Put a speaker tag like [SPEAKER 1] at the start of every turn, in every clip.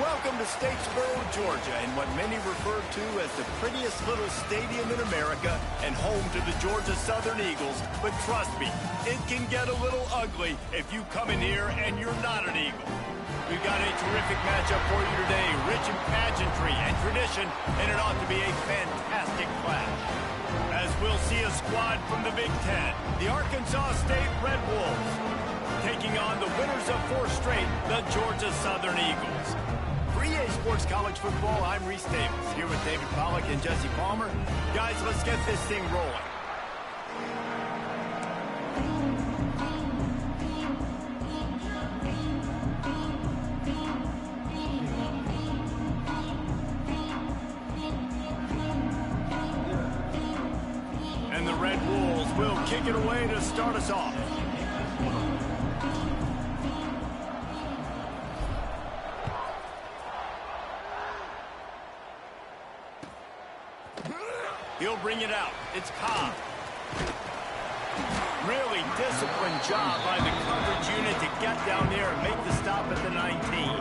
[SPEAKER 1] Welcome to Statesboro, Georgia, in what many refer to as the prettiest little stadium in America and home to the Georgia Southern Eagles. But trust me, it can get a little ugly if you come in here and you're not an Eagle. We've got a terrific matchup for you today, rich in pageantry and tradition, and it ought to be a fantastic clash. As we'll see a squad from the Big Ten, the Arkansas State Red Wolves, taking on the winners of 4 straight, the Georgia Southern Eagles. For EA Sports College Football, I'm Reese Davis, here with David Pollack and Jesse Palmer. Guys, let's get this thing rolling. And the Red Wolves will kick it away to start us off. He'll bring it out. It's Ncaa. Really disciplined job by the coverage unit to get down there and make the stop at the 19.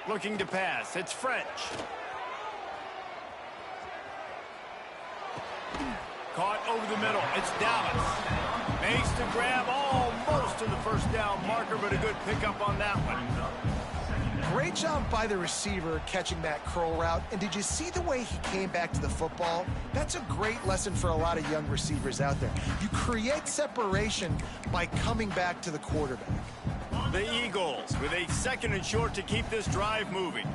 [SPEAKER 1] Looking to pass. It's French. Caught over the middle. It's Dallas. Makes the grab almost to the first down marker, but a good pickup on that one.
[SPEAKER 2] Great job by the receiver catching that curl route. And did you see the way he came back to the football? That's a great lesson for a lot of young receivers out there. You create separation by coming back to the quarterback.
[SPEAKER 1] The Eagles with a 2nd and short to keep this drive moving.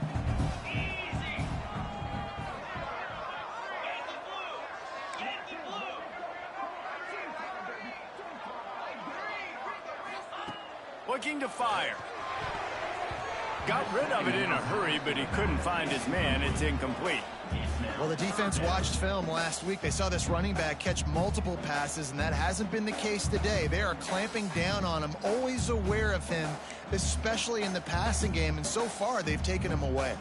[SPEAKER 1] Looking to fire. Got rid of it in a hurry, but he couldn't find his man. It's incomplete.
[SPEAKER 2] Well, the defense watched film last week. They saw this running back catch multiple passes, and that hasn't been the case today. They are clamping down on him, always aware of him, especially in the passing game, and so far they've taken him away.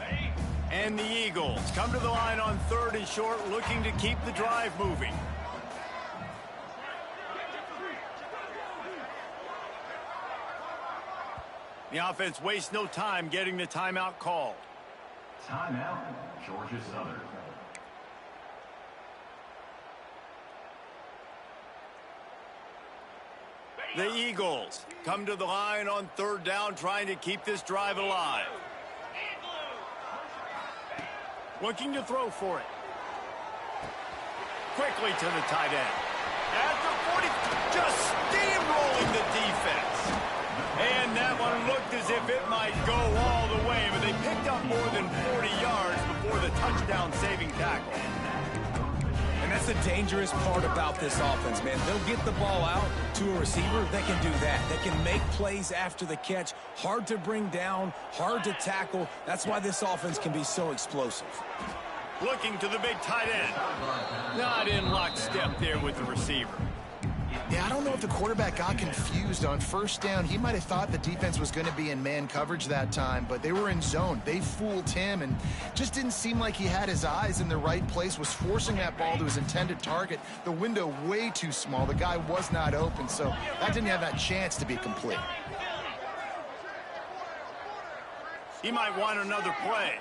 [SPEAKER 1] And the Eagles come to the line on 3rd and short, looking to keep the drive moving. The offense wastes no time getting the timeout called.
[SPEAKER 3] Timeout, Georgia Southern.
[SPEAKER 1] The Eagles come to the line on 3rd down, trying to keep this drive alive. Looking to throw for it. Quickly to the tight end. At the 40, just steamrolling the defense. And that one looked as if it might go all the way, but they picked up more than 40 yards before the touchdown-saving tackle.
[SPEAKER 4] And that's the dangerous part about this offense, man. They'll get the ball out to a receiver. They can do that. They can make plays after the catch. Hard to bring down, hard to tackle. That's why this offense can be so explosive.
[SPEAKER 1] Looking to the big tight end. Not in lockstep there with the receiver.
[SPEAKER 2] Yeah, I don't know if the quarterback got confused on 1st down. He might have thought the defense was going to be in man coverage that time, but they were in zone. They fooled him and just didn't seem like he had his eyes in the right place, was forcing that ball to his intended target. The window way too small. The guy was not open, so that didn't have that chance to be complete.
[SPEAKER 1] He might want another play.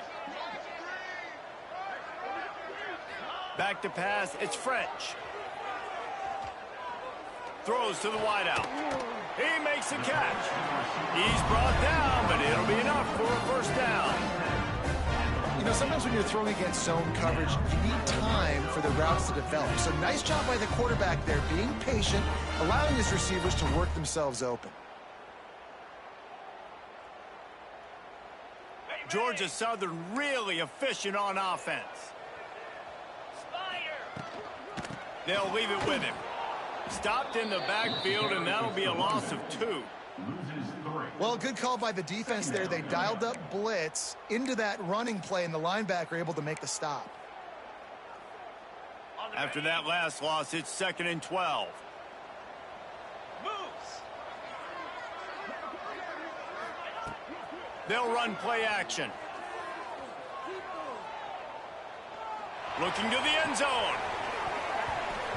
[SPEAKER 1] Back to pass. It's French. Throws to the wideout. He makes a catch. He's brought down, but it'll be enough for a 1st down.
[SPEAKER 2] You know, sometimes when you're throwing against zone coverage, you need time for the routes to develop. So nice job by the quarterback there, being patient, allowing his receivers to work themselves open.
[SPEAKER 1] Georgia Southern really efficient on offense. They'll leave it with him. Stopped in the backfield, and that'll be a loss of 2.
[SPEAKER 3] Loses 3.
[SPEAKER 2] Well, good call by the defense there. They dialed up blitz into that running play, and the linebacker able to make the stop.
[SPEAKER 1] After that last loss, it's 2nd and 12. They'll run play action. Looking to the end zone.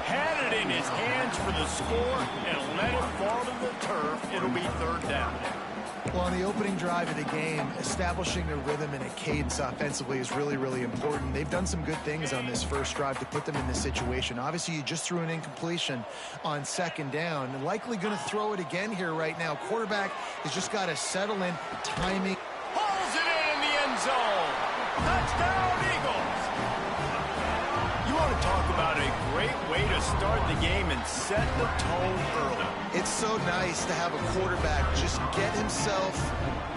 [SPEAKER 1] Had it in his hands for the score and let it fall to the turf. It'll be 3rd down.
[SPEAKER 2] Well, on the opening drive of the game, establishing a rhythm and a cadence offensively is really, really important. They've done some good things on this first drive to put them in this situation. Obviously, you just threw an incompletion on 2nd down. And likely going to throw it again here right now. Quarterback has just got to settle in. Timing.
[SPEAKER 1] Pulls it in the end zone. Touchdown, Eagles. You want to talk about a great way to start the game and set the tone early.
[SPEAKER 2] It's so nice to have a quarterback just get himself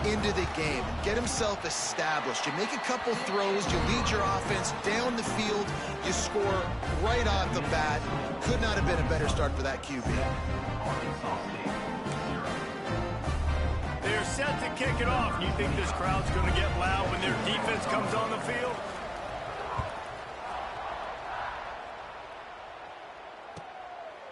[SPEAKER 2] into the game, get himself established. You make a couple throws, you lead your offense down the field, you score right off the bat. Could not have been a better start for that QB.
[SPEAKER 1] They're set to kick it off. You think this crowd's going to get loud when their defense comes on the field?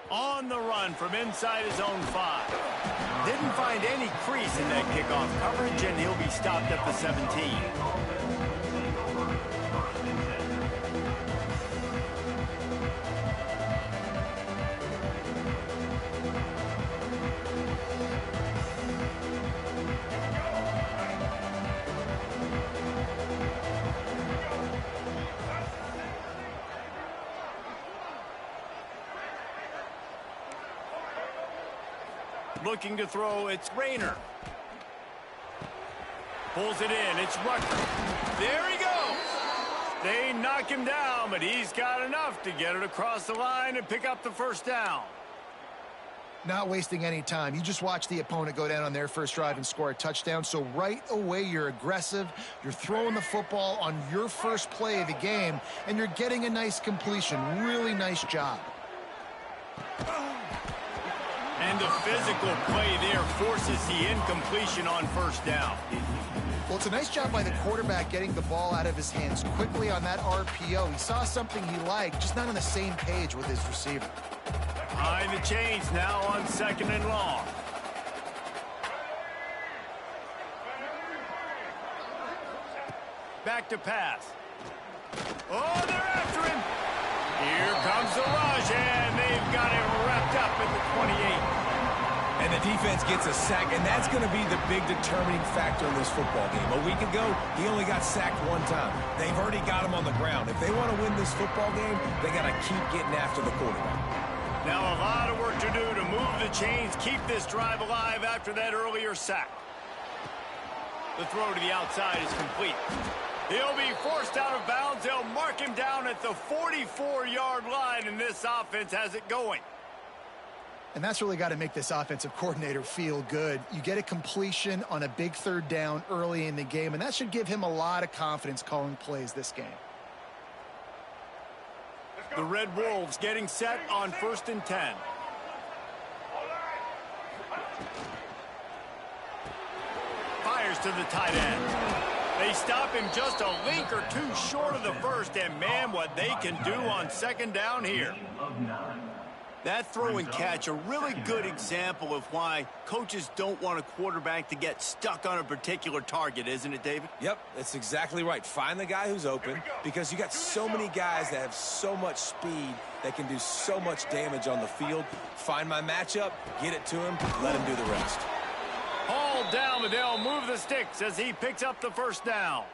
[SPEAKER 1] On the run from inside his own 5. Didn't find any crease in that kickoff coverage, and he'll be stopped at the 17. Looking to throw, it's Rayner. Pulls it in, it's Rucker. There he goes. They knock him down, but he's got enough to get it across the line and pick up the 1st down.
[SPEAKER 2] Not wasting any time. You just watch the opponent go down on their first drive and score a touchdown. So right away, you're aggressive. You're throwing the football on your first play of the game, and you're getting a nice completion. Really nice job.
[SPEAKER 1] And the physical play there forces the incompletion on 1st down.
[SPEAKER 2] Well, it's a nice job by the quarterback getting the ball out of his hands quickly on that RPO. He saw something he liked, just not on the same page with his receiver.
[SPEAKER 1] Behind the chains now on 2nd and long. Back to pass. Oh, they're after him. Here comes the rush, and they've got him wrapped up at the 28.
[SPEAKER 4] And the defense gets a sack, and that's going to be the big determining factor in this football game. A week ago, he only got sacked 1 time. They've already got him on the ground. If they want to win this football game, they got to keep getting after the quarterback.
[SPEAKER 1] Now a lot of work to do to move the chains, keep this drive alive after that earlier sack. The throw to the outside is complete. He'll be forced out of bounds. They'll mark him down at the 44-yard line, and this offense has it going.
[SPEAKER 2] And that's really got to make this offensive coordinator feel good. You get a completion on a big 3rd down early in the game, and that should give him a lot of confidence calling plays this game.
[SPEAKER 1] The Red Wolves getting set on 1st and 10. Fires to the tight end. They stop him just a link or 2 short of the 1st, and man, what they can do on 2nd down here. That throw and catch, a really good example of why coaches don't want a quarterback to get stuck on a particular target, isn't it, David?
[SPEAKER 4] Yep, that's exactly right. Find the guy who's open, because you got so many guys that have so much speed that can do so much damage on the field. Find my matchup, get it to him, let him do the rest.
[SPEAKER 1] Hauled down, but they'll move the sticks as he picks up the 1st down.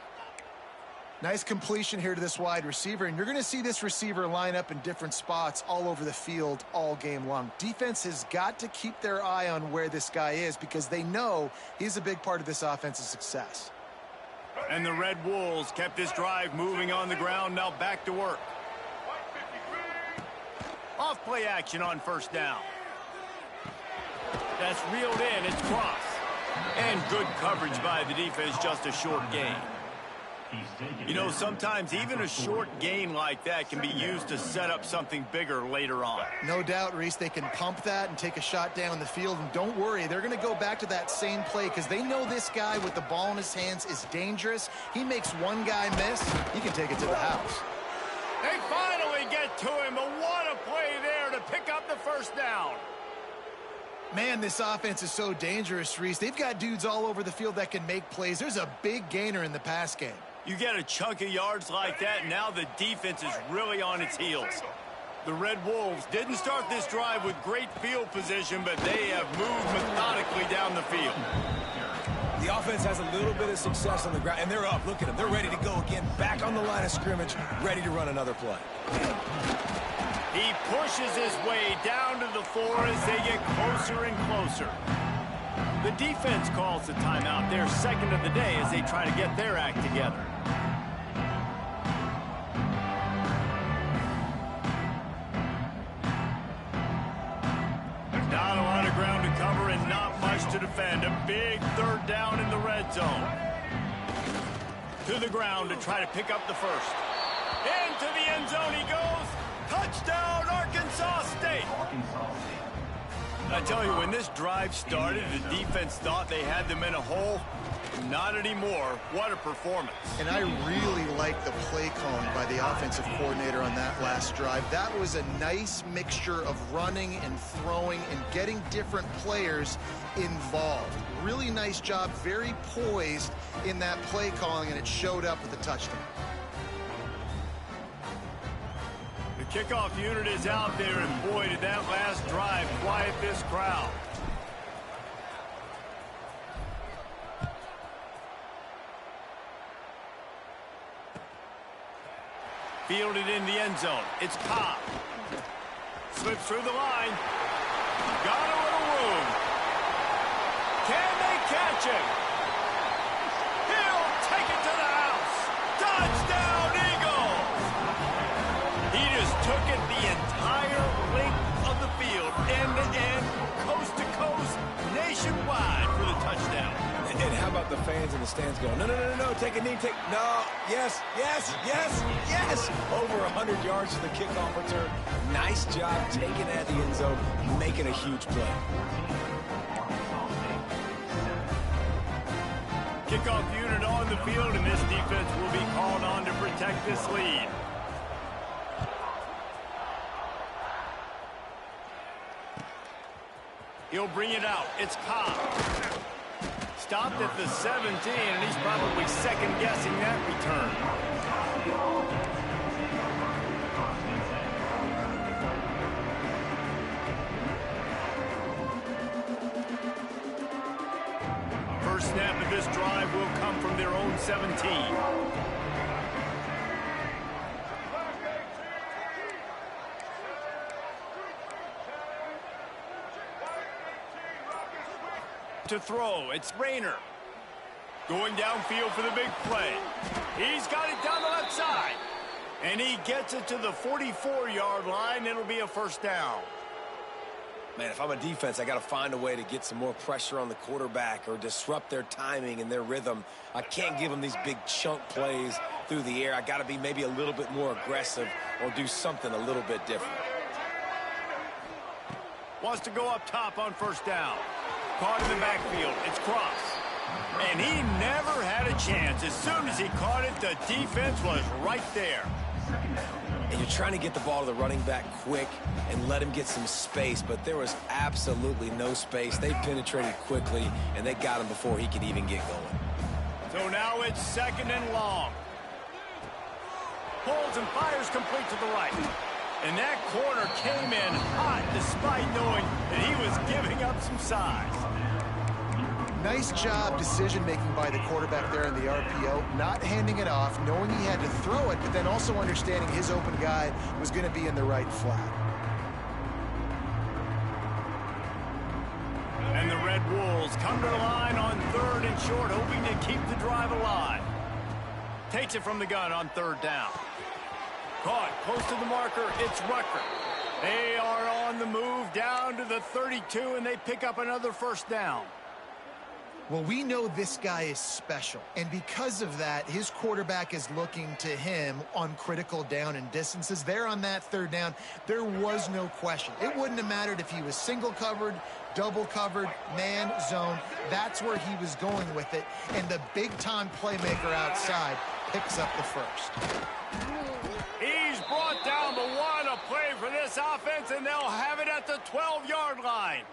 [SPEAKER 2] Nice completion here to this wide receiver, and you're going to see this receiver line up in different spots all over the field all game long. Defense has got to keep their eye on where this guy is because they know he's a big part of this offense's success.
[SPEAKER 1] And the Red Wolves kept this drive moving on the ground, now back to work. Off play action on 1st down. That's reeled in, it's cross. And good coverage by the defense, just a short gain. You know, sometimes even a short gain like that can be used to set up something bigger later on.
[SPEAKER 2] No doubt, Reese, they can pump that and take a shot down the field. And don't worry, they're going to go back to that same play because they know this guy with the ball in his hands is dangerous. He makes one guy miss, he can take it to the house.
[SPEAKER 1] They finally get to him, but what a play there to pick up the first down.
[SPEAKER 2] Man, this offense is so dangerous, Reese. They've got dudes all over the field that can make plays. There's a big gainer in the pass game.
[SPEAKER 1] You get a chunk of yards like that, and now the defense is really on its heels. The Red Wolves didn't start this drive with great field position, but they have moved methodically down the field.
[SPEAKER 4] The offense has a little bit of success on the ground, and they're up. Look at them. They're ready to go again. Back on the line of scrimmage, ready to run another play.
[SPEAKER 1] He pushes his way down to the 4 as they get closer and closer. The defense calls the timeout, their second of the day, as they try to get their act together. There's not a lot of ground to cover and not much to defend. A big third down in the red zone. To the ground to try to pick up the first. Into the end zone he goes. Touchdown, Arkansas State. I tell you, when this drive started, the defense thought they had them in a hole. Not anymore. What a performance.
[SPEAKER 2] And I really like the play calling by the offensive coordinator on that last drive. That was a nice mixture of running and throwing and getting different players involved. Really nice job, very poised in that play calling, and it showed up with a touchdown.
[SPEAKER 1] The kickoff unit is out there, and boy, did that last drive quiet this crowd. Fielded in the end zone. It's Ncaa. Slips through the line. Got a little room. Can they catch him? He'll take it to the house. Touchdown, Eagles! He just took it the entire length of the field, end to end, coast to coast, nationwide for the touchdown.
[SPEAKER 4] And how about the fans in the stands going, no, no, no, no, no, take a knee, no, yes, yes, yes, yes. Over 100 yards to the kickoff return. Nice job taking it at the end zone, making a huge play.
[SPEAKER 1] Kickoff unit on the field, and this defense will be called on to protect this lead. He'll bring it out. It's Ncaa. Stopped at the 17, and he's probably second-guessing that return. First snap of this drive will come from their own 17. To throw, it's Rayner. Going downfield for the big play. He's got it down the left side. And he gets it to the 44-yard line. It'll be a first down.
[SPEAKER 4] Man, if I'm a defense, I got to find a way to get some more pressure on the quarterback or disrupt their timing and their rhythm. I can't give them these big chunk plays through the air. I got to be maybe a little bit more aggressive or do something a little bit different.
[SPEAKER 1] Wants to go up top on first down. Caught in the backfield. It's Cross. And he never had a chance. As soon as he caught it, the defense was right there.
[SPEAKER 4] And you're trying to get the ball to the running back quick and let him get some space, but there was absolutely no space. They penetrated quickly, and they got him before he could even get going.
[SPEAKER 1] So now it's second and long. Pulls and fires complete to the right. And that corner came in hot despite knowing that he was giving up some size.
[SPEAKER 2] Nice job decision-making by the quarterback there in the RPO, not handing it off, knowing he had to throw it, but then also understanding his open guy was going to be in the right flat.
[SPEAKER 1] And the Red Wolves come to the line on third and short, hoping to keep the drive alive. Takes it from the gun on third down. Caught close to the marker. It's Rucker. They are on the move down to the 32, and they pick up another first down.
[SPEAKER 2] Well, we know this guy is special, and because of that, his quarterback is looking to him on critical down and distances. There on that third down, there was no question. It wouldn't have mattered if he was single covered, double covered, man, zone. That's where he was going with it, and the big-time playmaker outside picks up the first.
[SPEAKER 1] He's brought down the one, a play for this offense, and they'll have it at the 12-yard line.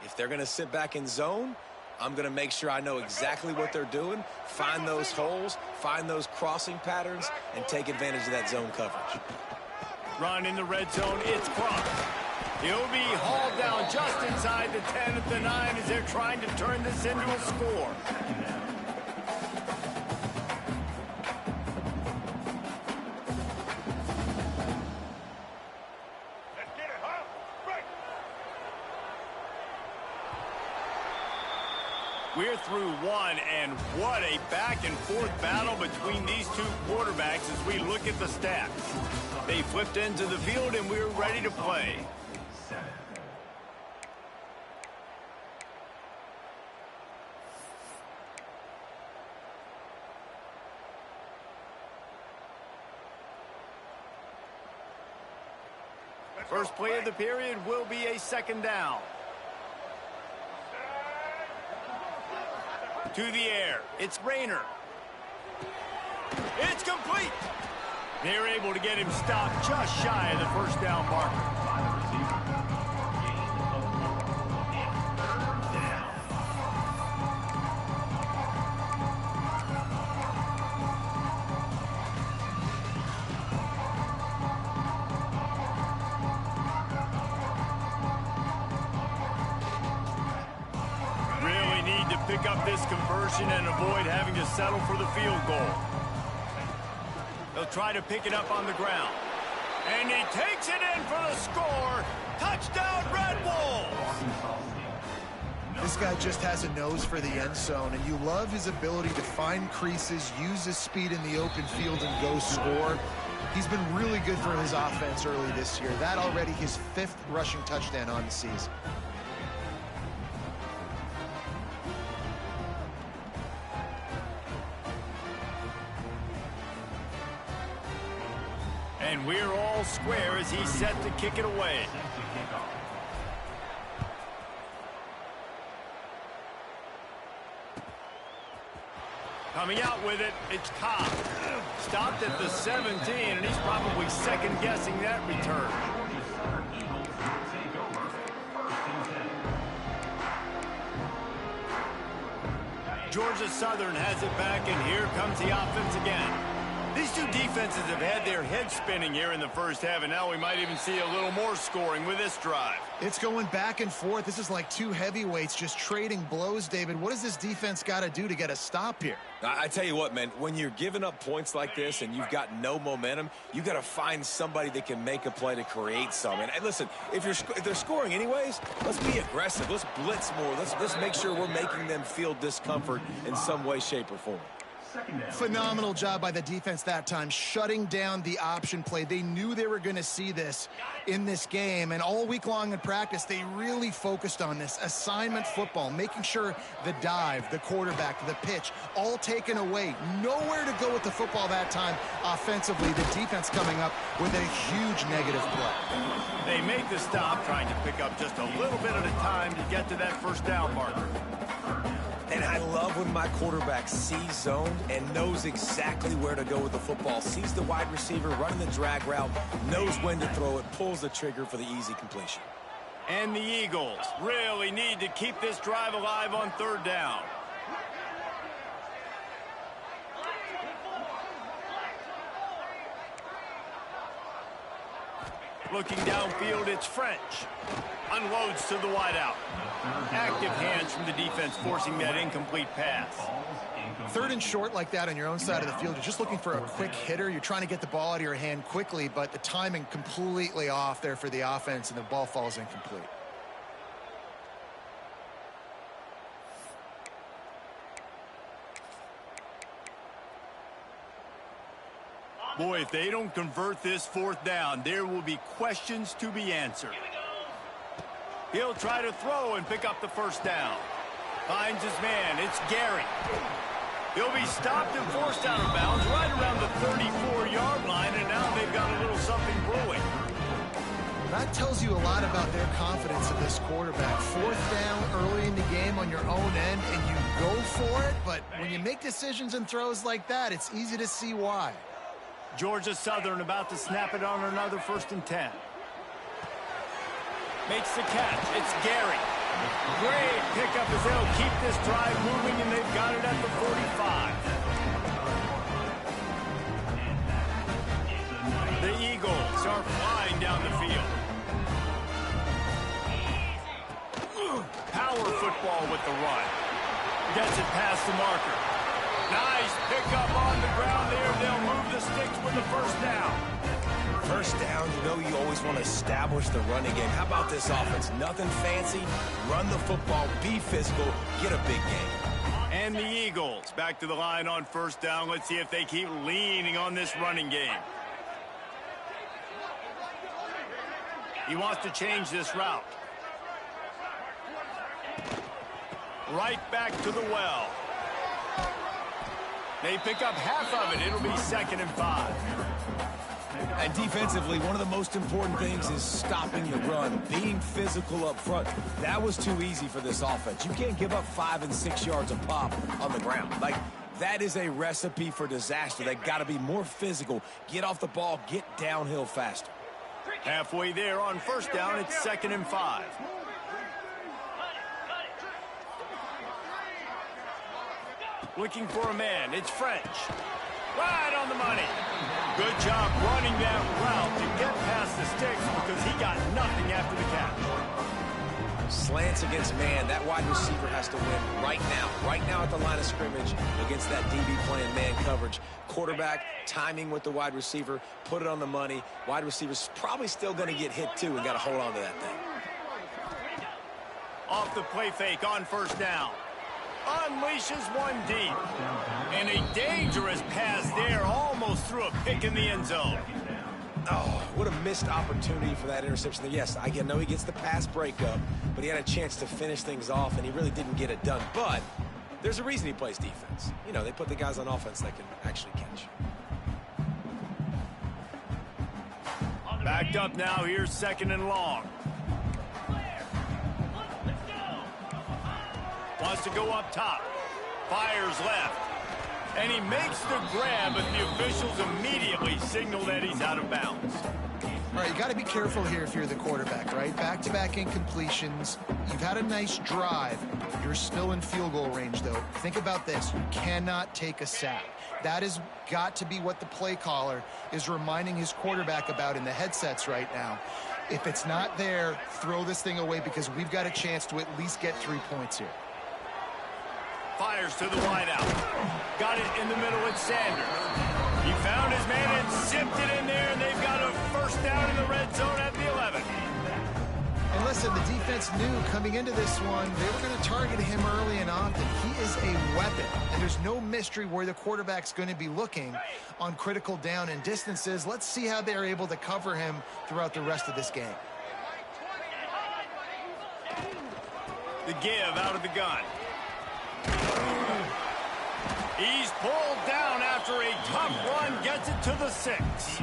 [SPEAKER 4] If they're going to sit back in zone, I'm going to make sure I know exactly what they're doing, find those holes, find those crossing patterns, and take advantage of that zone coverage.
[SPEAKER 1] Run in the red zone, it's Crump. He'll be hauled down just inside the 10 at the 9 as they're trying to turn this into a score. We're through one, and what a back-and-forth battle between these two quarterbacks as we look at the stats. They flipped into the field, and we're ready to play. First play of the period will be a second down. To the air, it's Rayner. It's complete. They're able to get him stopped just shy of the first down marker. Pick up this conversion and avoid having to settle for the field goal. They'll try to pick it up on the ground. And he takes it in for the score. Touchdown, Red Wolves!
[SPEAKER 2] This guy just has a nose for the end zone, and you love his ability to find creases, use his speed in the open field, and go score. He's been really good for his offense early this year. That already his 5th rushing touchdown on the season.
[SPEAKER 1] And we're all square as he's set to kick it away. Coming out with it, it's Ncaa. Stopped at the 17, and he's probably second-guessing that return. Georgia Southern has it back, and here comes the offense again. These two defenses have had their heads spinning here in the first half, and now we might even see a little more scoring with this drive.
[SPEAKER 2] It's going back and forth. This is like two heavyweights just trading blows, David. What does this defense got to do to get a stop here?
[SPEAKER 4] I tell you what, man, when you're giving up points like this and you've got no momentum, you got to find somebody that can make a play to create some. And listen, if they're scoring anyways, let's be aggressive. Let's blitz more. Let's make sure we're making them feel discomfort in some way, shape, or form.
[SPEAKER 2] Phenomenal job by the defense that time, shutting down the option play. They knew they were going to see this in this game, and all week long in practice, they really focused on this assignment football, making sure the dive, the quarterback, the pitch, all taken away. Nowhere to go with the football that time offensively. The defense coming up with a huge negative play.
[SPEAKER 1] They make the stop, trying to pick up just a little bit at a time to get to that first down marker.
[SPEAKER 4] And I love when my quarterback sees zone and knows exactly where to go with the football. Sees the wide receiver running the drag route, knows when to throw it, pulls the trigger for the easy completion.
[SPEAKER 1] And the Eagles really need to keep this drive alive on third down. Looking downfield, it's French. Unloads to the wideout. Active hands from the defense forcing that incomplete pass.
[SPEAKER 2] Third and short like that on your own side of the field, you're just looking for a quick hitter. You're trying to get the ball out of your hand quickly, but the timing completely off there for the offense, and the ball falls incomplete.
[SPEAKER 1] Boy, if they don't convert this fourth down, there will be questions to be answered. He'll try to throw and pick up the first down. Finds his man. It's Gary. He'll be stopped and forced out of bounds right around the 34-yard line, and now they've got a little something brewing.
[SPEAKER 2] That tells you a lot about their confidence of this quarterback. Fourth down early in the game on your own end, and you go for it, but when you make decisions and throws like that, it's easy to see why.
[SPEAKER 1] Georgia Southern about to snap it on another 1st and 10. Makes the catch. It's Gary. Great pickup as they'll keep this drive moving, and they've got it at the 45. The Eagles are flying down the field. Power football with the run. Gets it past the marker. Nice pickup on the ground there. They'll move the sticks with the 1st down.
[SPEAKER 4] First down, you know you always want to establish the running game. How about this offense? Nothing fancy. Run the football, be physical, get a big game.
[SPEAKER 1] And the Eagles back to the line on 1st down. Let's see if they keep leaning on this running game. He wants to change this route. Right back to the well. They pick up half of it. It'll be 2nd and 5.
[SPEAKER 4] And defensively, one of the most important things is stopping the run, being physical up front. That was too easy for this offense. You can't give up 5 and 6 yards a pop on the ground. Like, that is a recipe for disaster. They got to be more physical, get off the ball, get downhill faster.
[SPEAKER 1] Halfway there on 1st down, it's 2nd and 5. Looking for a man. It's French. Right on the money. Good job running that route to get past the sticks because he got nothing after the catch.
[SPEAKER 4] Slants against man. That wide receiver has to win right now at the line of scrimmage against that DB playing man coverage. Quarterback, timing with the wide receiver, put it on the money. Wide receiver's probably still going to get hit too and got to hold on to that thing.
[SPEAKER 1] Off the play fake on 1st down. Unleashes one deep. And a dangerous pass there, almost threw a pick in the end zone.
[SPEAKER 4] Oh, what a missed opportunity for that interception. Yes, I know he gets the pass breakup, but he had a chance to finish things off, and he really didn't get it done. But there's a reason he plays defense. You know, they put the guys on offense that can actually catch.
[SPEAKER 1] Backed up now. Here's 2nd and long. Wants to go up top. Fires left. And he makes the grab, but the officials immediately signal that he's out of bounds.
[SPEAKER 2] All right, you got to be careful here if you're the quarterback, right? Back-to-back incompletions. You've had a nice drive. You're still in field goal range, though. Think about this. You cannot take a sack. That has got to be what the play caller is reminding his quarterback about in the headsets right now. If it's not there, throw this thing away because we've got a chance to at least get 3 points here.
[SPEAKER 1] Fires to the wideout. Got it in the middle with Sanders. He found his man and zipped it in there, and they've got a 1st down in the red zone at the 11.
[SPEAKER 2] And listen, the defense knew coming into this one, they were going to target him early and often. He is a weapon, and there's no mystery where the quarterback's going to be looking on critical down and distances. Let's see how they're able to cover him throughout the rest of this game.
[SPEAKER 1] The give out of the gun. He's pulled down after a tough run, gets it to the 6.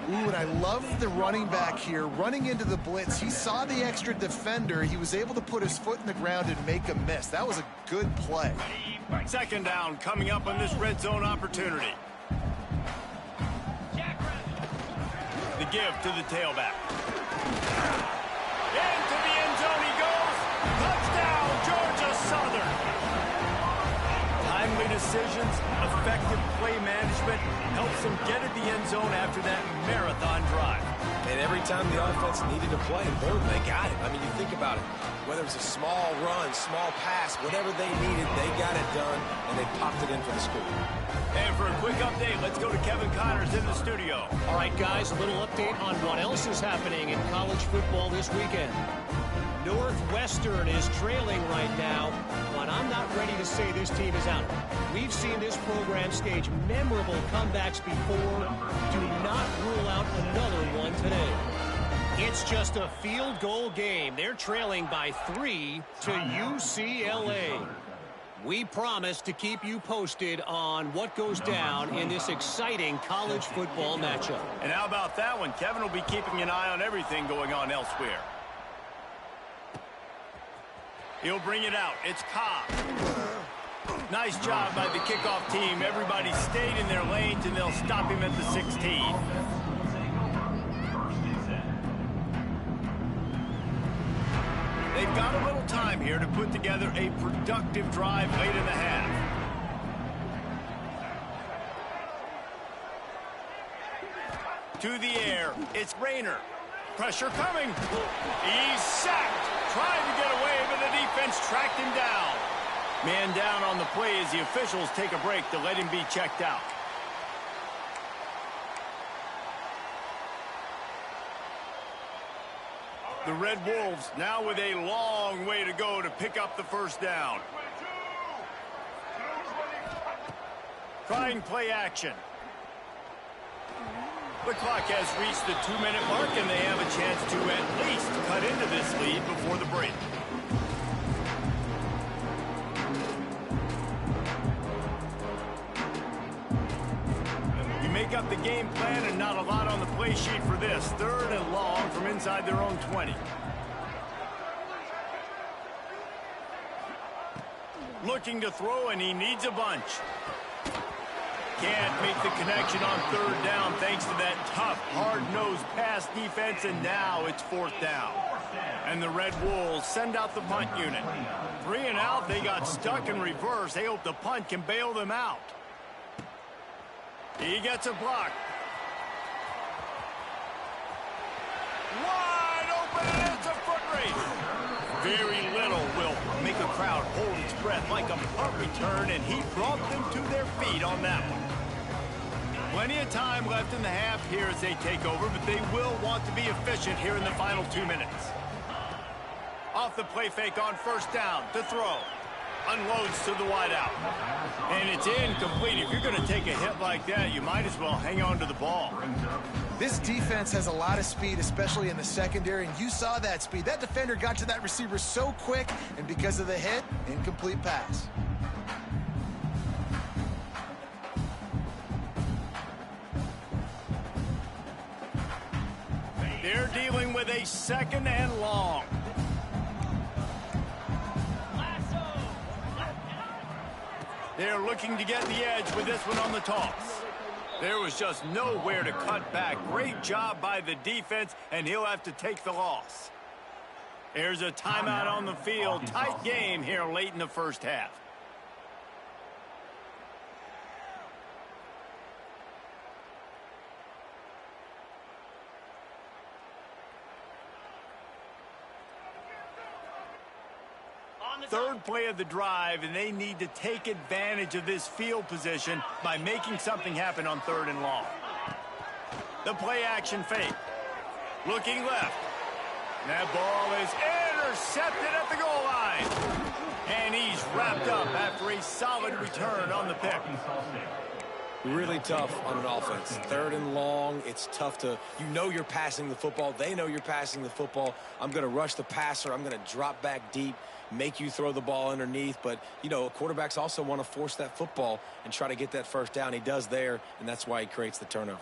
[SPEAKER 2] Ooh, and I love the running back here running into the blitz. He saw the extra defender. He was able to put his foot in the ground and make a miss. That was a good play.
[SPEAKER 1] 2nd down coming up on this red zone opportunity. The give to the tailback. Into the end zone he goes. Touchdown, Georgia Southern. Timely decisions, effective play management helps them get at the end zone after that marathon drive.
[SPEAKER 4] And every time the offense needed to play, boom, they got it. I mean, you think about it. Whether it's a small run, small pass, whatever they needed, they got it done, and they popped it in for the score.
[SPEAKER 1] And for a quick update, let's go to Kevin Connors in the studio.
[SPEAKER 5] All right, guys, a little update on what else is happening in college football this weekend. Northwestern is trailing right now, but I'm not ready to say this team is out. We've seen this program stage memorable comebacks before. Do not rule out another one today. It's just a field goal game. They're trailing by 3 to UCLA. We promise to keep you posted on what goes down in this exciting college football matchup.
[SPEAKER 1] And how about that one? Kevin will be keeping an eye on everything going on elsewhere. He'll bring it out. It's Ncaa. Nice job by the kickoff team. Everybody stayed in their lanes, and they'll stop him at the 16. They've got a little time here to put together a productive drive late in the half. To the air, it's Rayner. Pressure coming. He's sacked. Trying to get away, but the defense tracked him down. Man down on the play as the officials take a break to let him be checked out. The Red Wolves now with a long way to go to pick up the first down. Trying play action. The clock has reached the 2-minute mark, and they have a chance to at least cut into this lead before the break. You make up the game plan, and not a lot on the play sheet for this. 3rd and long from inside their own 20. Looking to throw, and he needs a bunch. Can't make the connection on 3rd down thanks to that tough, hard-nosed pass defense, and now it's 4th down. And the Red Wolves send out the punt unit. 3 and out, they got stuck in reverse. They hope the punt can bail them out. He gets a block. Wide open, and it's a foot race. Very little will make a crowd hold its breath like a punt return, and he brought them to their feet on that one. Plenty of time left in the half here as they take over, but they will want to be efficient here in the final 2 minutes. Off the play fake on 1st down to throw. Unloads to the wideout. And it's incomplete. If you're going to take a hit like that, you might as well hang on to the ball.
[SPEAKER 2] This defense has a lot of speed, especially in the secondary, and you saw that speed. That defender got to that receiver so quick, and because of the hit, incomplete pass.
[SPEAKER 1] They're dealing with a 2nd and long. They're looking to get the edge with this one on the toss. There was just nowhere to cut back. Great job by the defense, and he'll have to take the loss. There's a timeout on the field. Tight game here late in the first half. Third play of the drive, and they need to take advantage of this field position by making something happen on 3rd and long. The play action fake. Looking left. That ball is intercepted at the goal line. And he's wrapped up after a solid return on the pick.
[SPEAKER 4] Really tough on an offense. 3rd and long, it's tough to, you know you're passing the football. They know you're passing the football. I'm going to rush the passer. I'm going to drop back deep, make you throw the ball underneath. But, you know, quarterbacks also want to force that football and try to get that 1st down. He does there, and that's why he creates the turnover.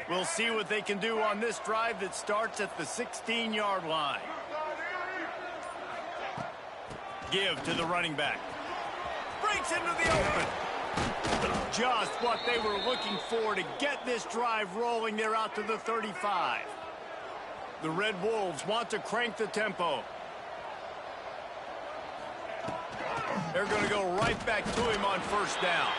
[SPEAKER 1] We'll see what they can do on this drive that starts at the 16-yard line. Give to the running back. Breaks into the open. Just what they were looking for to get this drive rolling. They're out to the 35. The Red Wolves want to crank the tempo. They're going to go right back to him on 1st down.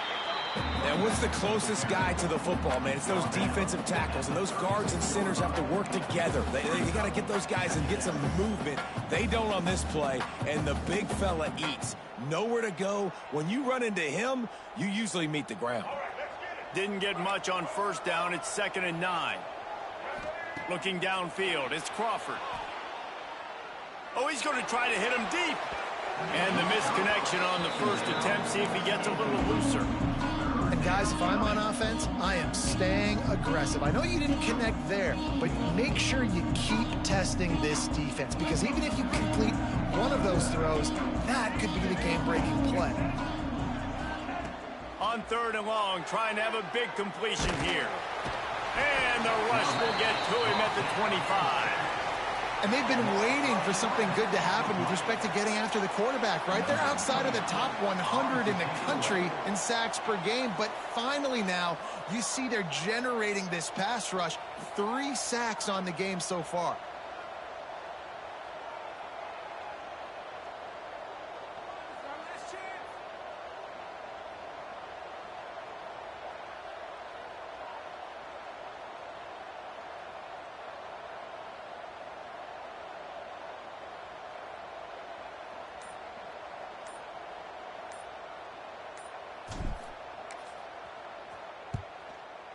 [SPEAKER 4] And what's the closest guy to the football, man? It's those defensive tackles, and those guards and centers have to work together. They got to get those guys and get some movement. They don't on this play, and the big fella eats. Nowhere to go. When you run into him, you usually meet the ground.
[SPEAKER 1] Didn't get much on 1st down. It's 2nd and 9. Looking downfield, it's Crawford. Oh, he's going to try to hit him deep. And the misconnection on the 1st attempt. See if he gets a little looser.
[SPEAKER 2] And guys, if I'm on offense, I am staying aggressive. I know you didn't connect there, but make sure you keep testing this defense, because even if you complete one of those throws, that could be the game-breaking play.
[SPEAKER 1] On 3rd and long, trying to have a big completion here. And the rush will get to him at the 25.
[SPEAKER 2] And they've been waiting for something good to happen with respect to getting after the quarterback, right? They're outside of the top 100 in the country in sacks per game, but finally now you see they're generating this pass rush. 3 sacks on the game so far.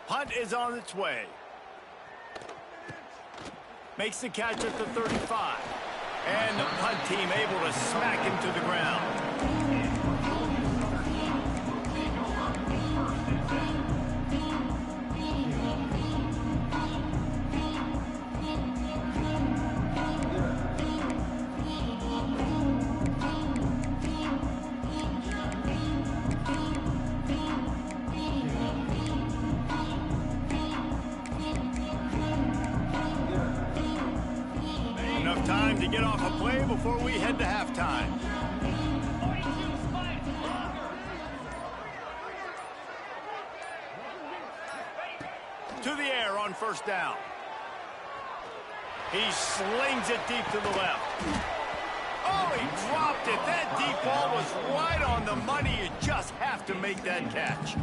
[SPEAKER 1] Punt is on its way. Makes the catch at the 35. And the punt team able to smack him to the ground. Time to get off a play before we head to halftime. To the air on 1st down. He slings it deep to the left. Oh, he dropped it. That deep ball was right on the money. You just have to make that catch.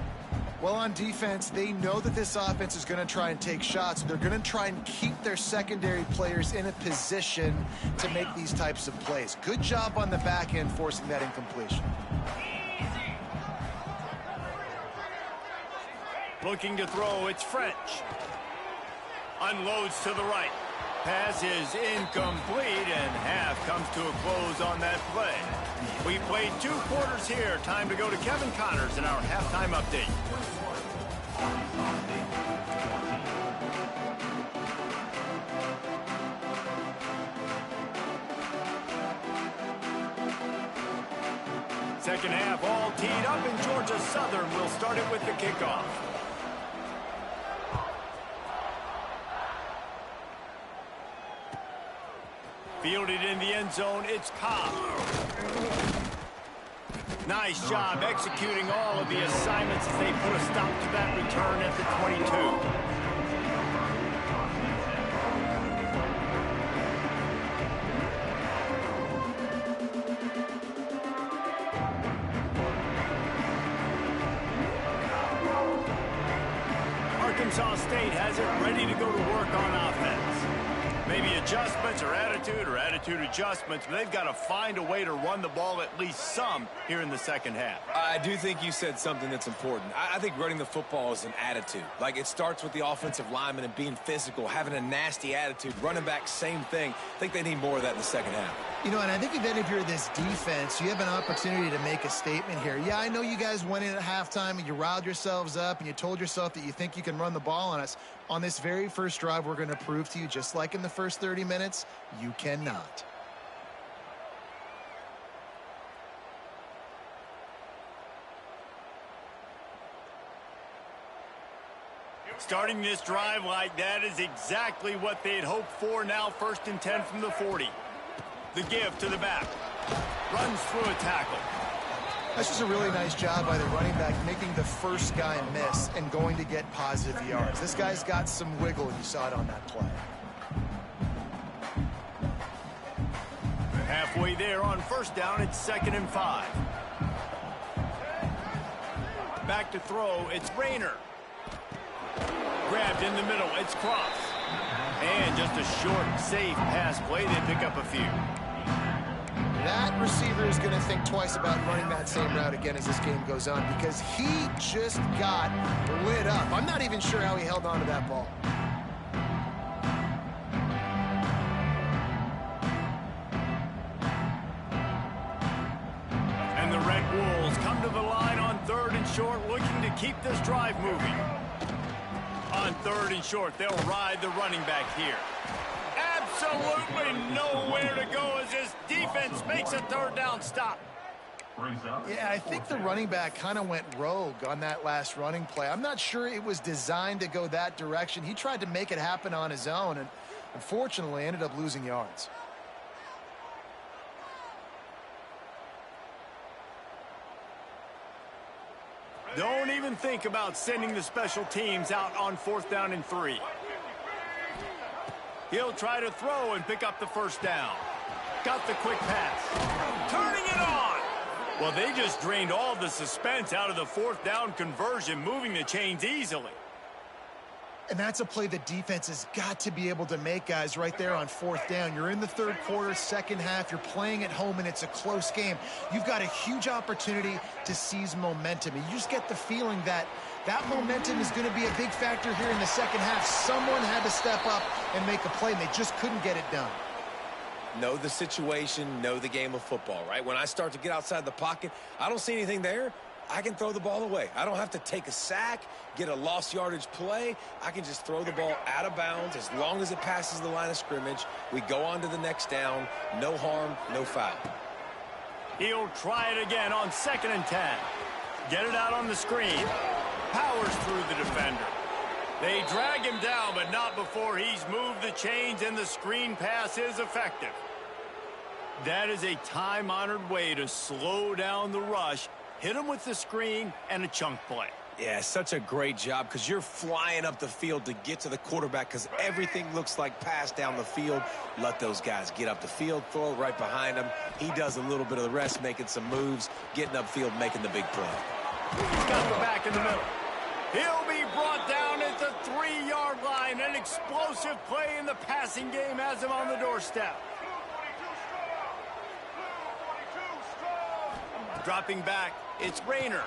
[SPEAKER 2] Well, on defense, they know that this offense is going to try and take shots. They're going to try and keep their secondary players in a position to make these types of plays. Good job on the back end forcing that incompletion.
[SPEAKER 1] Looking to throw, it's French. Unloads to the right. Pass is incomplete, and half comes to a close on that play. We played 2 quarters here. Time to go to Kevin Connors in our halftime update. Second half all teed up, and Georgia Southern will start it with the kickoff. Fielded in the end zone, it's Ncaa. Nice job executing all of the assignments as they put a stop to that return at the 22. Arkansas State has it ready to go to work on offense. Maybe adjustments or attitude adjustments, but they've got to find a way to run the ball at least some here in the second half.
[SPEAKER 4] I do think you said something that's important. I think running the football is an attitude. Like, it starts with the offensive lineman and being physical, having a nasty attitude. Running back, same thing. I think they need more of that in the second half.
[SPEAKER 2] You know, and I think if you're this defense, you have an opportunity to make a statement here. Yeah, I know you guys went in at halftime and you riled yourselves up and you told yourself that you think you can run the ball on us. On this very first drive, we're going to prove to you, just like in the first 30 minutes, you cannot.
[SPEAKER 1] Starting this drive like that is exactly what they'd hoped for. Now 1st and 10 from the 40. The give to the back. Runs through a tackle.
[SPEAKER 2] That's just a really nice job by the running back, making the first guy miss and going to get positive yards. This guy's got some wiggle, and you saw it on that play.
[SPEAKER 1] Halfway there on 1st down, it's 2nd and 5. Back to throw, it's Rayner. Grabbed in the middle, it's Cross. And just a short, safe pass play. They pick up a few.
[SPEAKER 2] That receiver is going to think twice about running that same route again as this game goes on, because he just got lit up. I'm not even sure how he held on to that ball. And the Red Wolves come to the line on 3rd and
[SPEAKER 1] short, looking to keep this drive moving. On 3rd and short, they'll ride the running back here. Absolutely nowhere to go as this defense makes a 3rd down stop.
[SPEAKER 2] Yeah, I think the running back kind of went rogue on that last running play. I'm not sure it was designed to go that direction. He tried to make it happen on his own and unfortunately ended up losing yards.
[SPEAKER 1] Don't even think about sending the special teams out on 4th down and 3. He'll try to throw and pick up the 1st down. Got the quick pass. Turning it on. Well, they just drained all the suspense out of the 4th down conversion, moving the chains easily.
[SPEAKER 2] And that's a play the defense has got to be able to make, guys, right there on 4th down. You're in the 3rd quarter, 2nd half. You're playing at home, and it's a close game. You've got a huge opportunity to seize momentum. And you just get the feeling that that momentum is going to be a big factor here in the 2nd half. Someone had to step up and make a play, and they just couldn't get it done.
[SPEAKER 4] Know the situation, know the game of football, right? When I start to get outside the pocket, I don't see anything there. I can throw the ball away. I don't have to take a sack, get a lost yardage play. I can just throw the ball out of bounds as long as it passes the line of scrimmage. We go on to the next down. No harm, no foul.
[SPEAKER 1] He'll try it again on 2nd and 10. Get it out on the screen. Powers through the defender. They drag him down, but not before he's moved the chains and the screen pass is effective. That is a time-honored way to slow down the rush. Hit him with the screen and a chunk play.
[SPEAKER 4] Yeah, such a great job because you're flying up the field to get to the quarterback because everything looks like pass down the field. Let those guys get up the field, throw it right behind him. He does a little bit of the rest, making some moves, getting upfield, making the big play.
[SPEAKER 1] He's got the back in the middle. He'll be brought down at the 3-yard line. An explosive play in the passing game has him on the doorstep. Dropping back, it's Rayner.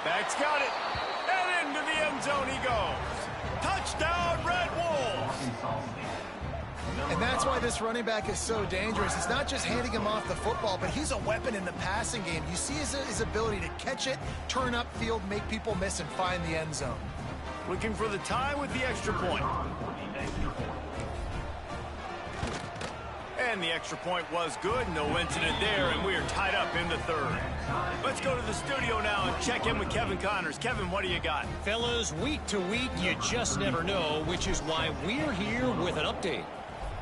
[SPEAKER 1] Back's got it. And into the end zone he goes. Touchdown, Red Wolves!
[SPEAKER 2] And that's why this running back is so dangerous. It's not just handing him off the football, but he's a weapon in the passing game. You see his ability to catch it, turn upfield, make people miss, and find the end zone.
[SPEAKER 1] Looking for the tie with the extra point. And the extra point was good. No incident there, and we are tied up in the 3rd. Let's go to the studio now and check in with Kevin Connors. Kevin, what do you got?
[SPEAKER 5] Fellas, week to week, you just never know, which is why we're here with an update.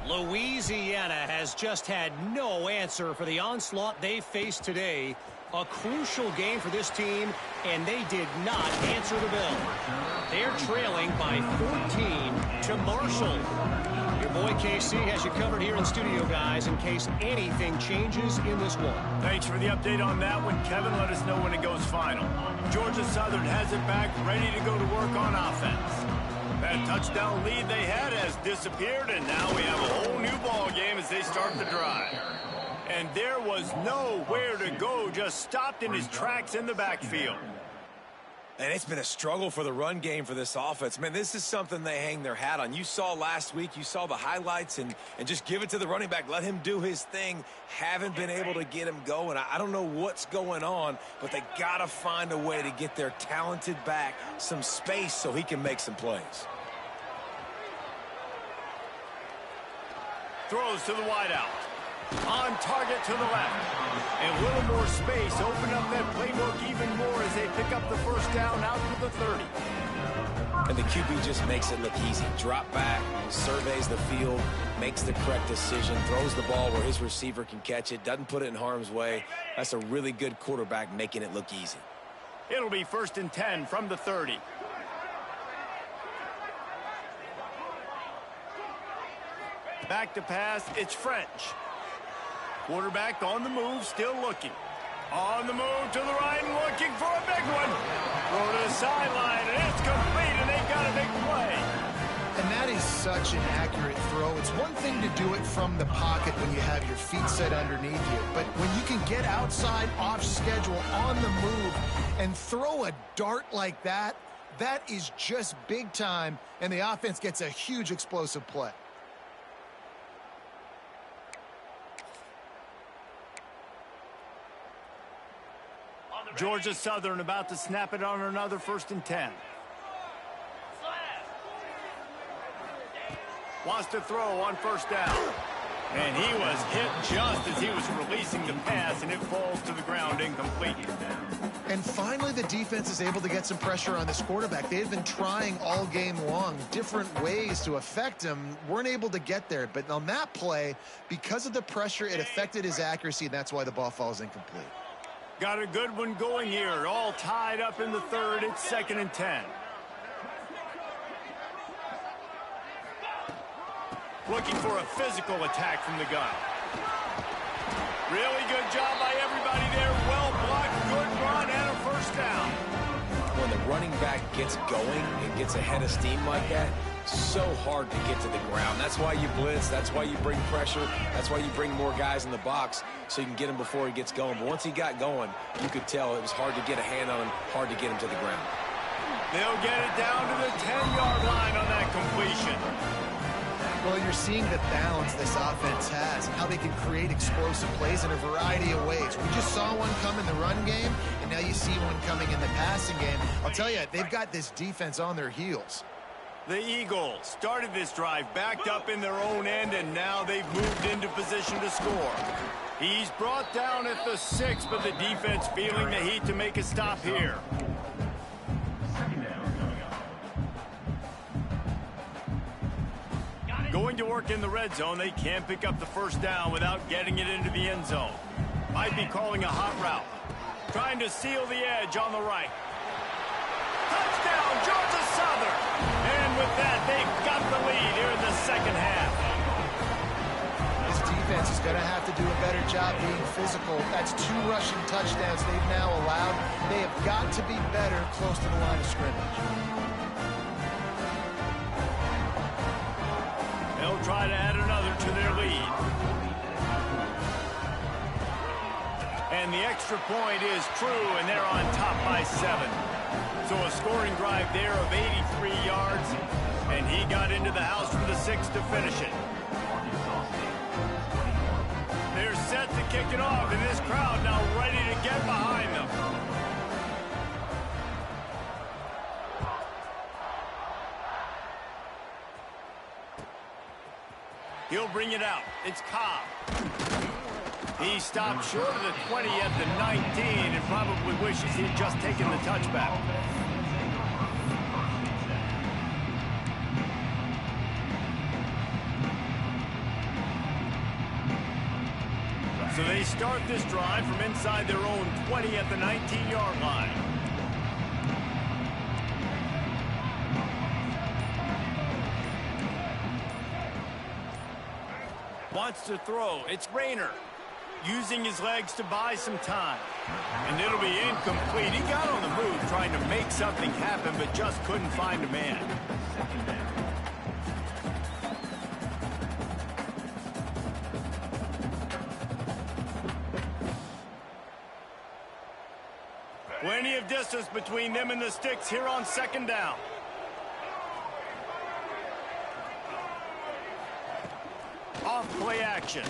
[SPEAKER 5] Louisiana has just had no answer for the onslaught they faced today. A crucial game for this team, and they did not answer the bell. They're trailing by 14 to Marshall. Your boy KC has you covered here in studio, guys, in case anything changes in this one.
[SPEAKER 1] Thanks for the update on that one, Kevin. Let us know when it goes final. Georgia Southern has it back, ready to go to work on offense. That touchdown lead they had has disappeared, and now we have a whole new ball game as they start the drive. And there was nowhere to go, just stopped in his tracks in the backfield.
[SPEAKER 4] And it's been a struggle for the run game for this offense. Man, this is something they hang their hat on. You saw last week, you saw the highlights, and just give it to the running back. Let him do his thing. Haven't been able to get him going. I don't know what's going on, but they got to find a way to get their talented back some space so he can make some plays.
[SPEAKER 1] Throws to the wideout. On target to the left. And a little more space. Open up that playbook even more as they pick up the 1st down out to the 30.
[SPEAKER 4] And the QB just makes it look easy. Drop back, surveys the field, makes the correct decision, throws the ball where his receiver can catch it, doesn't put it in harm's way. That's a really good quarterback making it look easy.
[SPEAKER 1] It'll be 1st and 10 from the 30. Back to pass, it's French. Quarterback on the move, still looking. On the move to the right, looking for a big one. Throw to the sideline, and it's complete, and they've got a big play.
[SPEAKER 2] And that is such an accurate throw. It's one thing to do it from the pocket when you have your feet set underneath you, but when you can get outside, off schedule, on the move, and throw a dart like that, that is just big time, and the offense gets a huge explosive play.
[SPEAKER 1] Georgia Southern about to snap it on another 1st and 10. Wants to throw on 1st down. And he was hit just as he was releasing the pass, and it falls to the ground incomplete.
[SPEAKER 2] And finally, the defense is able to get some pressure on this quarterback. They had been trying all game long, different ways to affect him, weren't able to get there. But on that play, because of the pressure, it affected his accuracy, and that's why the ball falls incomplete.
[SPEAKER 1] Got a good one going here, all tied up in the 3rd. It's 2nd and 10. Looking for a physical attack from the gun. Really good job by everybody there. Well blocked, good run, and a 1st down.
[SPEAKER 4] When the running back gets going and gets ahead of steam like that, so hard to get to the ground. That's why you blitz. That's why you bring pressure. That's why you bring more guys in the box so you can get him before he gets going. But once he got going, you could tell it was hard to get a hand on him, hard to get him to the ground.
[SPEAKER 1] They'll get it down to the 10-yard line on that completion.
[SPEAKER 2] Well, you're seeing the balance this offense has and how they can create explosive plays in a variety of ways. We just saw one come in the run game, and now you see one coming in the passing game. I'll tell you, they've got this defense on their heels.
[SPEAKER 1] The Eagles started this drive backed up in their own end, and now they've moved into position to score. He's brought down at the 6, but the defense feeling the heat to make a stop here. Going to work in the red zone, they can't pick up the 1st down without getting it into the end zone. Might be calling a hot route. Trying to seal the edge on the right. Touchdown, Georgia Southern! And with that, they've got the lead here in the 2nd half.
[SPEAKER 2] This defense is going to have to do a better job being physical. That's 2 rushing touchdowns they've now allowed. They have got to be better close to the line of scrimmage.
[SPEAKER 1] They'll try to add another to their lead. And the extra point is true, and they're on top by 7. So a scoring drive there of 83 yards, and he got into the house from the 6 to finish it. They're set to kick it off, and this crowd now ready to get behind them. He'll bring it out. It's Ncaa. He stopped short of the 20 at the 19 and probably wishes he'd just taken the touchback. So they start this drive from inside their own 20 at the 19-yard line. Wants to throw. It's Rayner using his legs to buy some time. And it'll be incomplete. He got on the move trying to make something happen, but just couldn't find a man. Plenty of distance between them and the sticks here on 2nd down. Off play action.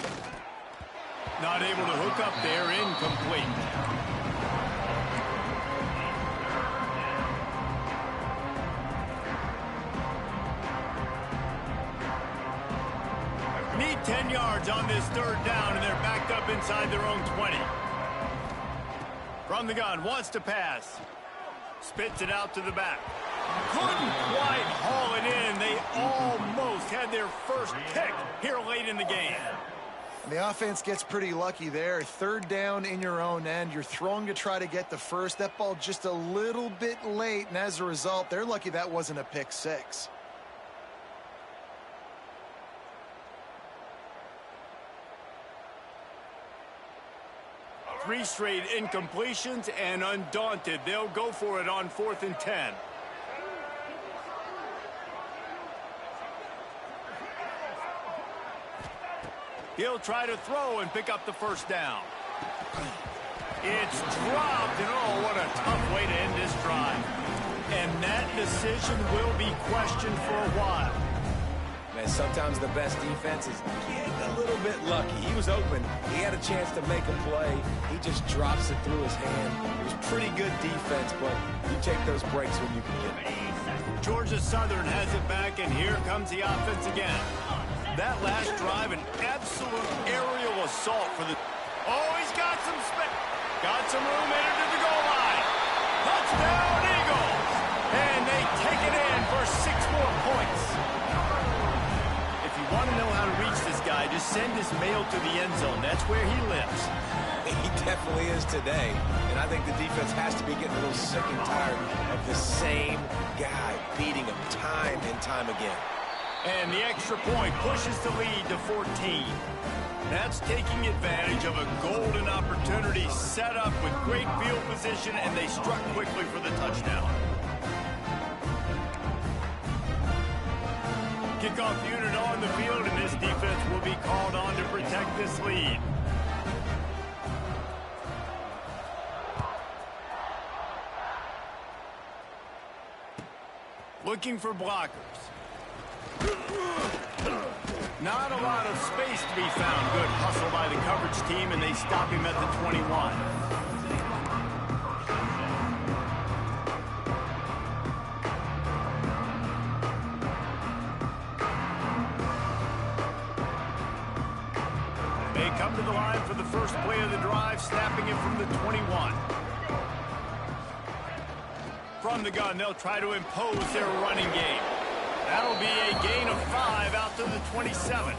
[SPEAKER 1] Not able to hook up there, incomplete. Need 10 yards on this 3rd down, and they're backed up inside their own 20. From the gun, wants to pass. Spits it out to the back. Couldn't quite haul it in. They almost had their first pick here late in the game.
[SPEAKER 2] The offense gets pretty lucky there. 3rd down in your own end. You're throwing to try to get the first. That ball just a little bit late, and as a result, they're lucky that wasn't a pick 6.
[SPEAKER 1] Three straight incompletions, and undaunted, they'll go for it on 4th and 10. He'll try to throw and pick up the 1st down. It's dropped, and oh, what a tough way to end this drive. And that decision will be questioned for a while.
[SPEAKER 4] And sometimes the best defense is getting a little bit lucky. He was open. He had a chance to make a play. He just drops it through his hand. It was pretty good defense, but you take those breaks when you can get it.
[SPEAKER 1] Georgia Southern has it back, and here comes the offense again. That last drive, an absolute aerial assault for the... Oh, he's got some space. Got some room headed to the goal line. Touchdown, Eagles! And they take it in for 6 more points. If you want to know how to reach this guy, just send his mail to the end zone. That's where he lives.
[SPEAKER 4] He definitely is today. And I think the defense has to be getting a little sick and tired of the same guy beating him time and time again.
[SPEAKER 1] And the extra point pushes the lead to 14. That's taking advantage of a golden opportunity set up with great field position, and they struck quickly for the touchdown. Kickoff unit on the field, and this defense will be called on to protect this lead. Looking for blockers. Not a lot of space to be found. Good hustle by the coverage team, and they stop him at the 21. They come to the line for the first play of the drive, snapping it from the 21. From the gun, they'll try to impose their running game. That'll be a gain of 5 out to the 27.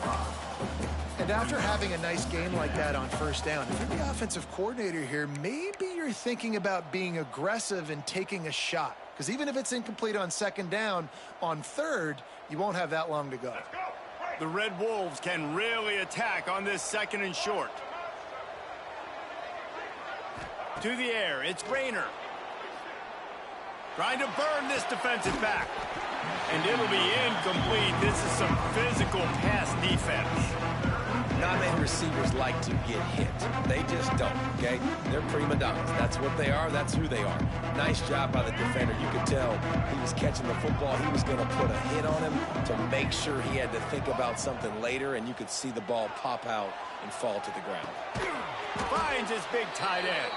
[SPEAKER 2] And after having a nice game like that on first down, if you're the offensive coordinator here, maybe you're thinking about being aggressive and taking a shot. Because even if it's incomplete on second down, on third, you won't have that long to go.
[SPEAKER 1] The Red Wolves can really attack on this second and short. To the air, it's Rayner. Trying to burn this defensive back. And it'll be incomplete. This is some physical pass defense.
[SPEAKER 4] Not many receivers like to get hit. They just don't, okay? They're prima donnas. That's what they are. That's who they are. Nice job by the defender. You could tell he was catching the football. He was going to put a hit on him to make sure he had to think about something later, and you could see the ball pop out and fall to the ground.
[SPEAKER 1] Finds his big tight end.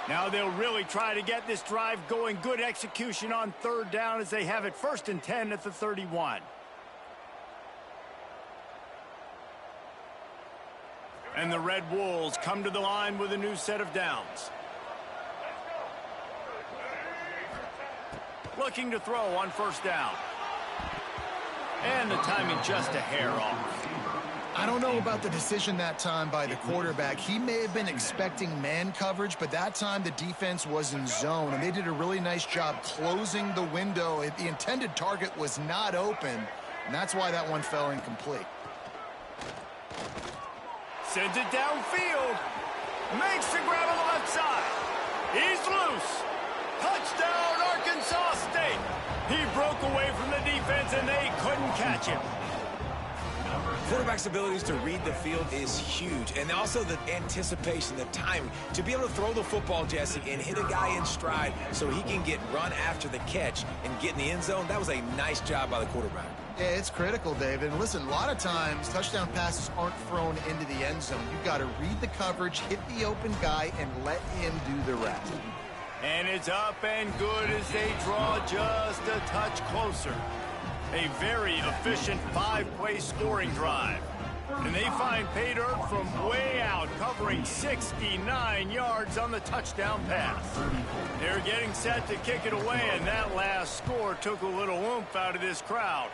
[SPEAKER 1] Now they'll really try to get this drive going. Good execution on third down as they have it 1st and 10 at the 31. And the Red Wolves come to the line with a new set of downs. Looking to throw on first down. And the timing just a hair off.
[SPEAKER 2] I don't know about the decision that time by the quarterback. He may have been expecting man coverage, but that time the defense was in zone, and they did a really nice job closing the window. The intended target was not open, and that's why that one fell incomplete.
[SPEAKER 1] Sends it downfield. Makes the grab on the left side. He's loose. Touchdown, Arkansas State. He broke away from the defense, and they couldn't catch him.
[SPEAKER 4] Quarterback's abilities to read the field is huge, and also the anticipation, the timing. To be able to throw the football, Jesse, and hit a guy in stride so he can get run after the catch and get in the end zone, that was a nice job by the quarterback.
[SPEAKER 2] Yeah, it's critical, David. And listen, a lot of times touchdown passes aren't thrown into the end zone. You've got to read the coverage, hit the open guy, and let him do the rest.
[SPEAKER 1] And it's up and good as they draw just a touch closer. A very efficient 5-play scoring drive. And they find pay dirt from way out, covering 69 yards on the touchdown pass. They're getting set to kick it away, and that last score took a little oomph out of this crowd.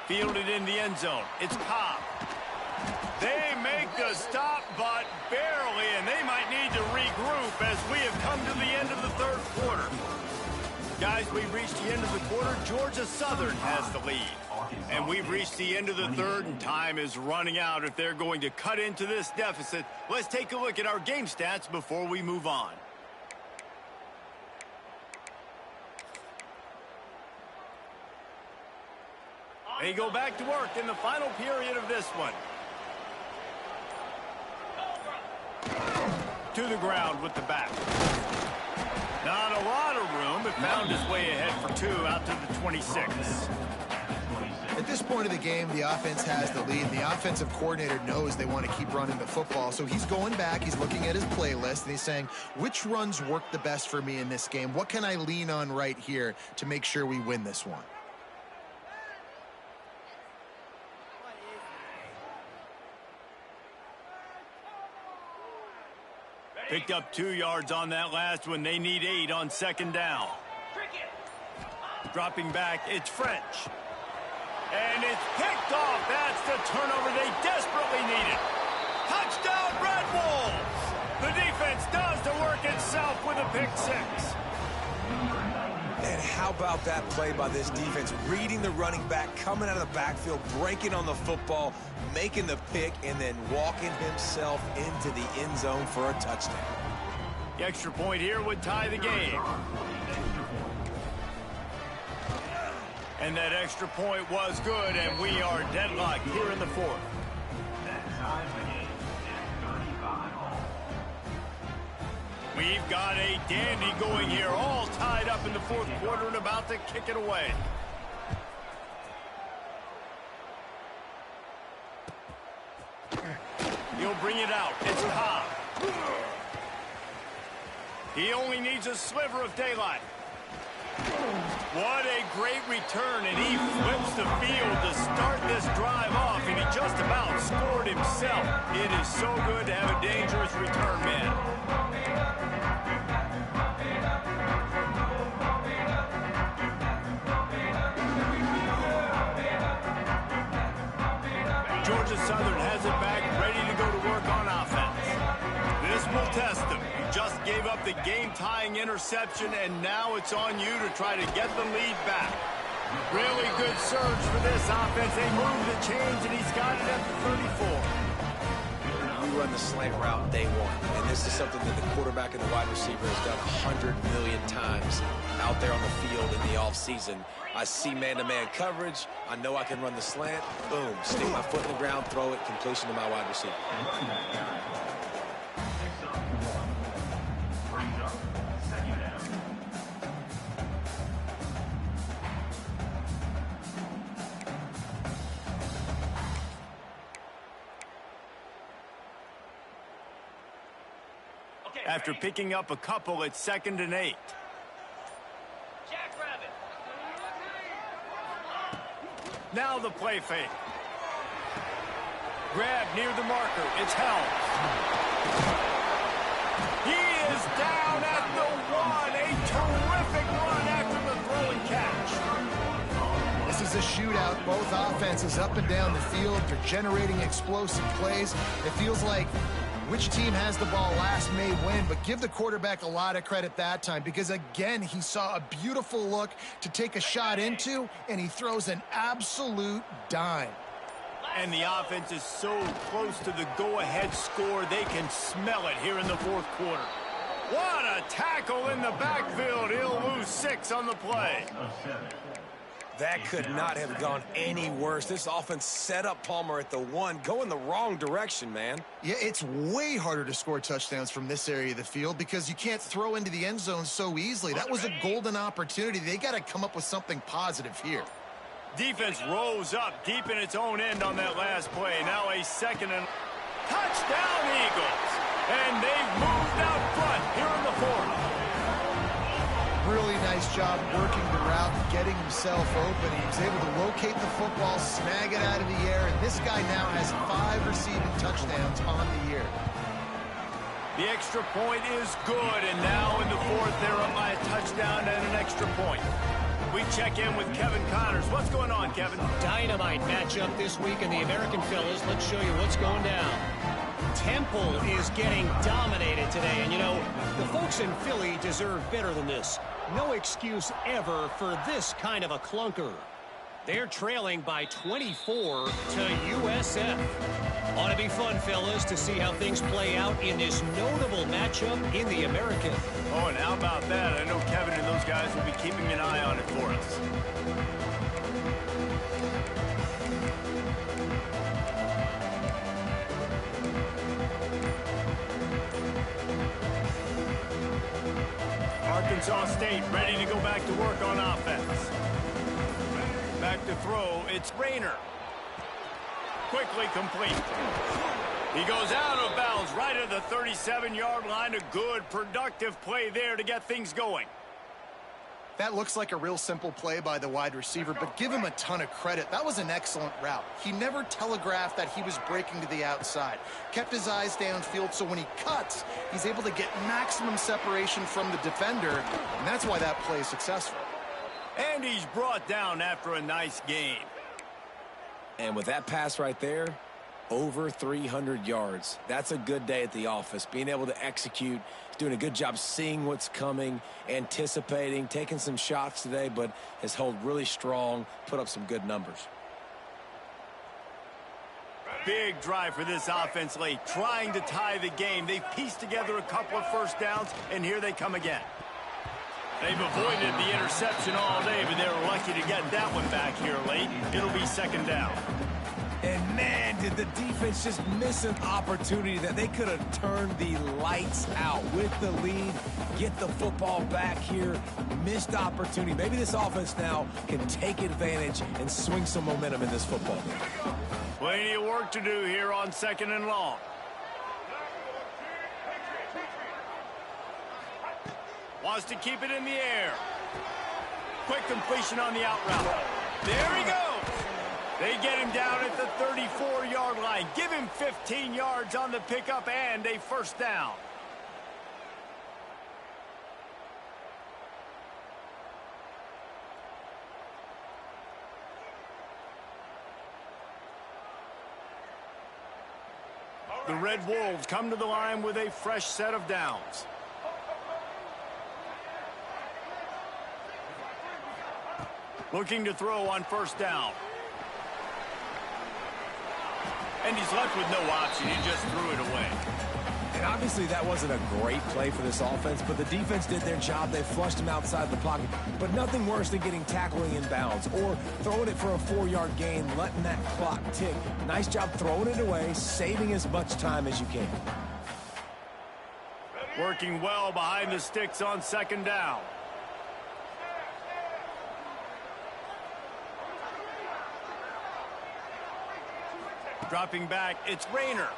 [SPEAKER 1] Fielded in the end zone. It's Cobb. They make the stop, but barely, and they might need to regroup as we have come to the end of the third quarter. Guys, we've reached the end of the quarter. Georgia Southern has the lead. And we've reached the end of the third, and time is running out if they're going to cut into this deficit. Let's take a look at our game stats before we move on. They go back to work in the final period of this one. To the ground with the back. Not a lot of room. have found his way ahead for 2 out to the 26.
[SPEAKER 2] At this point of the game, the offense has the lead. The offensive coordinator knows they want to keep running the football. So he's going back, he's looking at his playlist, and he's saying, which runs work the best for me in this game? What can I lean on right here to make sure we win this one?
[SPEAKER 1] Picked up 2 yards on that last one. They need 8 on 2nd down. Dropping back, it's French. And it's picked off. That's the turnover they desperately needed. Touchdown, Red Wolves! The defense does the work itself with a pick 6.
[SPEAKER 4] And how about that play by this defense? Reading the running back, coming out of the backfield, breaking on the football, making the pick, and then walking himself into the end zone for a touchdown.
[SPEAKER 1] The extra point here would tie the game. And that extra point was good, and we are deadlocked here in the 4th.
[SPEAKER 3] That ties the game at 35 all.
[SPEAKER 1] We've got a dandy going here, all tied up in the 4th quarter and about to kick it away. He'll bring it out. It's Ncaa. He only needs a sliver of daylight. What a great return, and he flips the field to start this drive off, and he just about scored himself. It is so good to have a dangerous return man. Georgia Southern has it back, ready to go to work on offense. This will test them. You just gave up the game-tying interception, and now it's on you to try to get the lead back. Really good surge for this offense. They move the chains, and he's got it at the 34.
[SPEAKER 4] You run the slant route day one, and this is something that the quarterback and the wide receiver has done 100 million times out there on the field in the offseason. I see man-to-man coverage. I know I can run the slant. Boom. Stick my foot in the ground, throw it, completion to my wide receiver.
[SPEAKER 1] After picking up a couple, it's 2nd and 8. Now the play fake. Grab near the marker. It's held. He is down at the 1. A terrific run after the throw and catch.
[SPEAKER 2] This is a shootout. Both offenses up and down the field. They're generating explosive plays. It feels like which team has the ball last may win, but give the quarterback a lot of credit that time because, again, he saw a beautiful look to take a shot into, and he throws an absolute dime.
[SPEAKER 1] And the offense is so close to the go-ahead score, they can smell it here in the 4th quarter. What a tackle in the backfield. He'll lose 6 on the play.
[SPEAKER 4] That could not have gone any worse. This offense set up Palmer at the 1, going the wrong direction, man.
[SPEAKER 2] Yeah, it's way harder to score touchdowns from this area of the field because you can't throw into the end zone so easily. That was a golden opportunity. They got to come up with something positive here.
[SPEAKER 1] Defense rose up deep in its own end on that last play. Now a 2nd and touchdown Eagles. And they've moved out front here in the 4th.
[SPEAKER 2] Really nice job working the route and getting himself open. He was able to locate the football, snag it out of the air, and this guy now has 5 receiving touchdowns on the year.
[SPEAKER 1] The extra point is good, and now in the 4th, they're up by a touchdown and an extra point. We check in with Kevin Connors. What's going on, Kevin?
[SPEAKER 5] Dynamite matchup this week in the American, fellas. Let's show you what's going down. Temple is getting dominated today, and you know, the folks in Philly deserve better than this. No excuse ever for this kind of a clunker. They're trailing by 24 to USF. Ought to be fun, fellas, to see how things play out in this notable matchup in the American.
[SPEAKER 1] Oh, and how about that? I know Kevin and those guys will be keeping an eye on it for us. Our Arkansas State ready to go back to work on offense. Back to throw, it's Rayner. Quickly complete. He goes out of bounds right at the 37-yard line. A good, productive play there to get things going.
[SPEAKER 2] That looks like a real simple play by the wide receiver, but give him a ton of credit. That was an excellent route. He never telegraphed that he was breaking to the outside. Kept his eyes downfield, so when he cuts, he's able to get maximum separation from the defender, and that's why that play is successful.
[SPEAKER 1] And he's brought down after a nice gain.
[SPEAKER 4] And with that pass right there, over 300 yards. That's a good day at the office. Being able to execute, doing a good job seeing what's coming, anticipating, taking some shots today, but has held really strong, put up some good numbers.
[SPEAKER 1] Big drive for this offense late, trying to tie the game. They've pieced together a couple of first downs, and here they come again. They've avoided the interception all day, but they were lucky to get that one back here late. It'll be second down.
[SPEAKER 4] And man, did the defense just miss an opportunity that they could have turned the lights out with the lead, get the football back here, missed opportunity. Maybe this offense now can take advantage and swing some momentum in this football game.
[SPEAKER 1] Plenty of work to do here on second and long. Wants to keep it in the air. Quick completion on the out route. There he goes. They get him down at the 34-yard line. Give him 15 yards on the pickup and a first down. The Red Wolves come to the line with a fresh set of downs. Looking to throw on first down. And he's left with no option. He just threw it away.
[SPEAKER 4] And obviously that wasn't a great play for this offense, but the defense did their job. They flushed him outside the pocket. But nothing worse than getting tackling in bounds or throwing it for a 4-yard gain, letting that clock tick. Nice job throwing it away, saving as much time as you can.
[SPEAKER 1] Working well behind the sticks on second down. Dropping back, it's Rayner.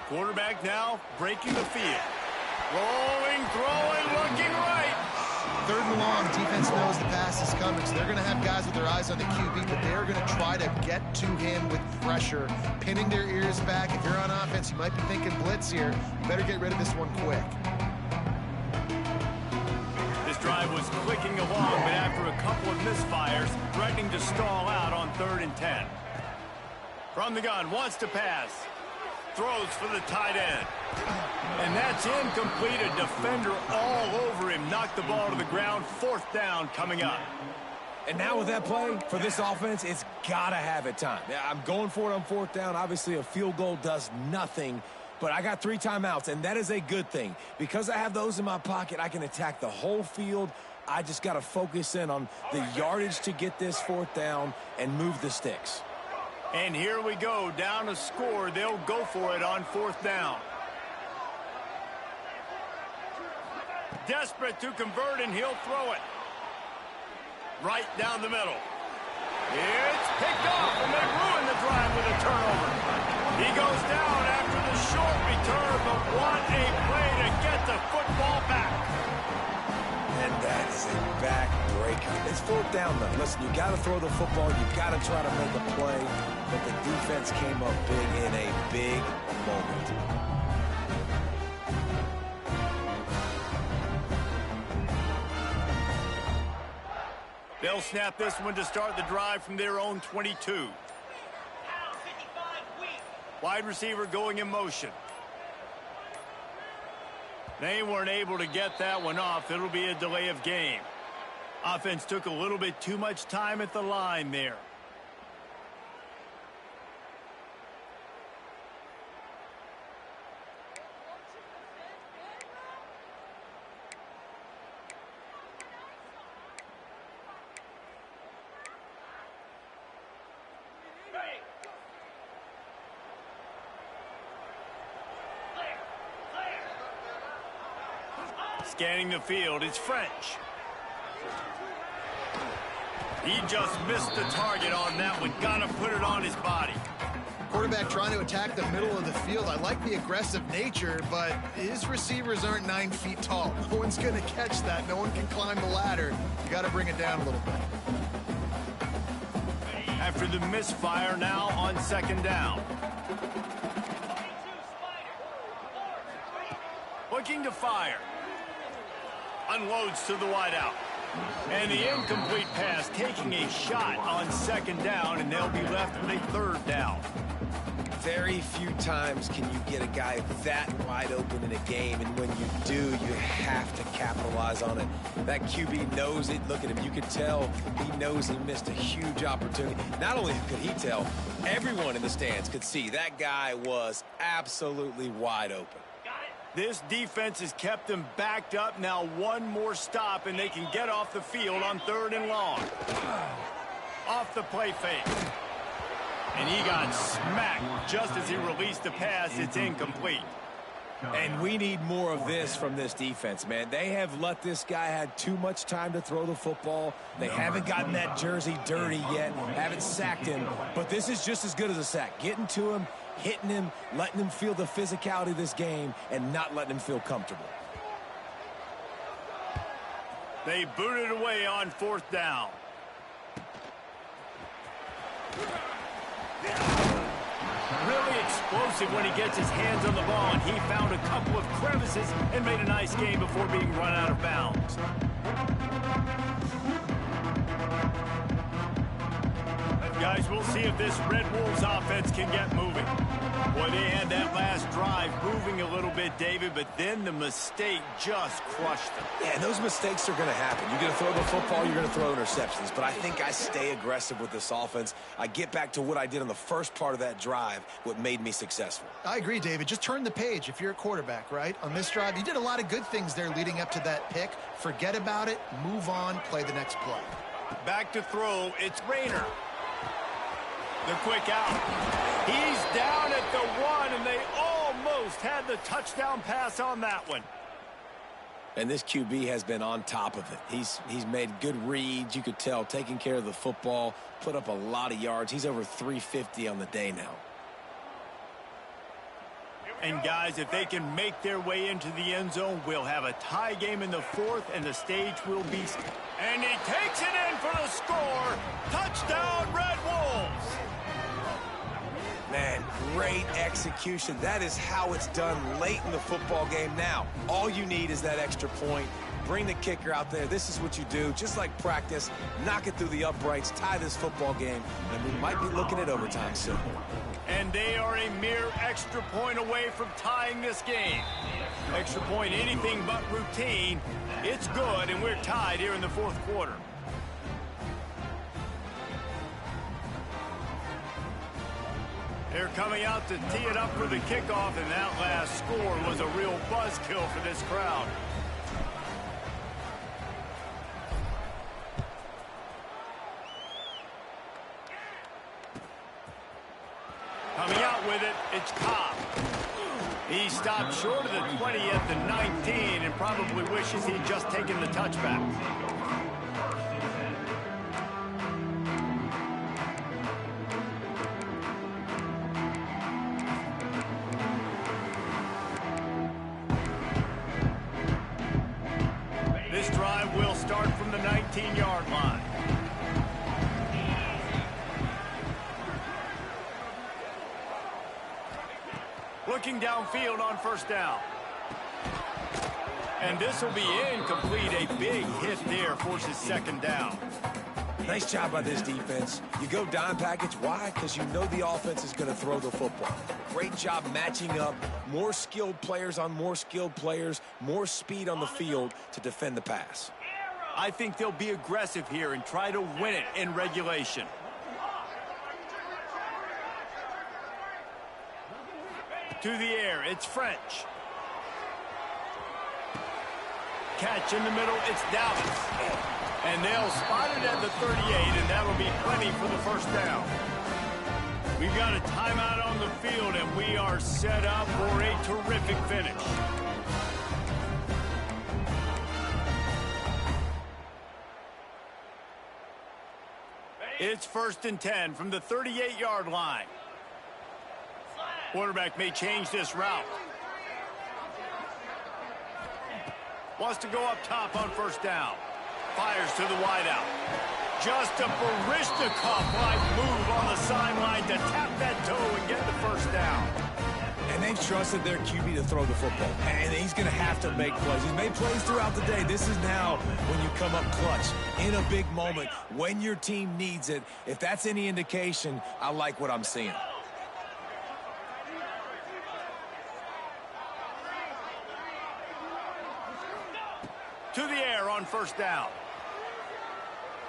[SPEAKER 1] Quarterback now breaking the field. Rolling, throwing, looking right.
[SPEAKER 2] Third and long, defense knows the pass is coming, so they're going to have guys with their eyes on the QB, but they're going to try to get to him with pressure, pinning their ears back. If you're on offense, you might be thinking blitz here. You better get rid of this one quick.
[SPEAKER 1] This drive was clicking along, but after a couple of misfires, threatening to stall out on 3rd and 10. From the gun, wants to pass. Throws for the tight end. And that's incomplete. A defender all over him. Knocked the ball to the ground. 4th down coming up.
[SPEAKER 4] And now with that play, for this offense, it's got to have it time. Yeah, I'm going for it on 4th down. Obviously, a field goal does nothing. But I got 3 timeouts, and that is a good thing. Because I have those in my pocket, I can attack the whole field. I just got to focus in on the yardage to get this 4th down and move the sticks.
[SPEAKER 1] And here we go, down a score. They'll go for it on 4th down. Desperate to convert, and he'll throw it. Right down the middle. It's picked off, and they ruin the drive with a turnover. He goes down after the short return, but what a play to get the football back.
[SPEAKER 4] And that is a back-breaker. It's 4th down, though. Listen, you got to throw the football. You got to try to make a play. But the defense came up big in a big moment.
[SPEAKER 1] They'll snap this one to start the drive from their own 22. Wide receiver going in motion. They weren't able to get that one off. It'll be a delay of game. Offense took a little bit too much time at the line there. Scanning the field, it's French. He just missed the target on that one. Gotta put it on his body.
[SPEAKER 2] Quarterback trying to attack the middle of the field. I like the aggressive nature, but his receivers aren't 9 feet tall. No one's going to catch that. No one can climb the ladder. You got to bring it down a little bit.
[SPEAKER 1] After the misfire, now on second down. Looking to fire. Unloads to the wideout. And the incomplete pass, taking a shot on second down, and they'll be left with a third down.
[SPEAKER 4] Very few times can you get a guy that wide open in a game, and when you do, you have to capitalize on it. That QB knows it. Look at him. You could tell he knows he missed a huge opportunity. Not only could he tell, everyone in the stands could see that guy was absolutely wide open.
[SPEAKER 1] This defense has kept them backed up. Now one more stop, and they can get off the field on 3rd and long. Off the play fake. And he got smacked just as he released the pass. It's incomplete.
[SPEAKER 4] And we need more of this from this defense, man. They have let this guy have too much time to throw the football. They haven't gotten that jersey dirty yet, haven't sacked him. But this is just as good as a sack. Getting to him, hitting him, letting him feel the physicality of this game, and not letting him feel comfortable.
[SPEAKER 1] They booted away on 4th down. Really explosive when he gets his hands on the ball, and he found a couple of crevices and made a nice game before being run out of bounds. Guys, we'll see if this Red Wolves offense can get moving. Boy, they had that last drive moving a little bit, David, but then the mistake just crushed them.
[SPEAKER 4] Yeah, and those mistakes are going to happen. You're going to throw the football, you're going to throw interceptions. But I think I stay aggressive with this offense. I get back to what I did on the first part of that drive, what made me successful.
[SPEAKER 2] I agree, David. Just turn the page if you're a quarterback, right? On this drive, you did a lot of good things there leading up to that pick. Forget about it, move on, play the next play.
[SPEAKER 1] Back to throw, it's Rayner. The quick out. He's down at the 1, and they almost had the touchdown pass on that one.
[SPEAKER 4] And this QB has been on top of it. He's made good reads. You could tell, taking care of the football, put up a lot of yards. He's over 350 on the day now.
[SPEAKER 1] And, guys, if they can make their way into the end zone, we'll have a tie game in the 4th, and the stage will be... And he takes it in for the score. Touchdown, Red Wolves.
[SPEAKER 4] Man, great execution. That is how it's done late in the football game. Now, all you need is that extra point. Bring the kicker out there. This is what you do. Just like practice, knock it through the uprights, tie this football game, and we might be looking at overtime soon.
[SPEAKER 1] And they are a mere extra point away from tying this game. Extra point, anything but routine. It's good, and we're tied here in the 4th quarter. They're coming out to tee it up for the kickoff, and that last score was a real buzzkill for this crowd. Coming out with it, it's Ncaa. He stopped short of the 20 at the 19 and probably wishes he'd just taken the touchback. This drive will start from the 19-yard line. Looking downfield on 1st down. And this will be incomplete. A big hit there forces 2nd down.
[SPEAKER 4] Nice job by this defense. You go dime package. Why? Because you know the offense is going to throw the football. Great job matching up. More skilled players on more skilled players. More speed on the field to defend the pass.
[SPEAKER 1] I think they'll be aggressive here and try to win it in regulation. To the air, it's French. Catch in the middle, it's Dallas. And they'll spot it at the 38, and that'll be plenty for the 1st down. We've got a timeout on the field, and we are set up for a terrific finish. It's 1st and 10 from the 38-yard line. Quarterback may change this route. Wants to go up top on 1st down. Fires to the wideout. Just a Barishnikov-like move on the sideline to tap that toe and get the 1st down.
[SPEAKER 4] And they've trusted their QB to throw the football. And he's going to have to make plays. He's made plays throughout the day. This is now when you come up clutch in a big moment when your team needs it. If that's any indication, I like what I'm seeing.
[SPEAKER 1] To the air on 1st down.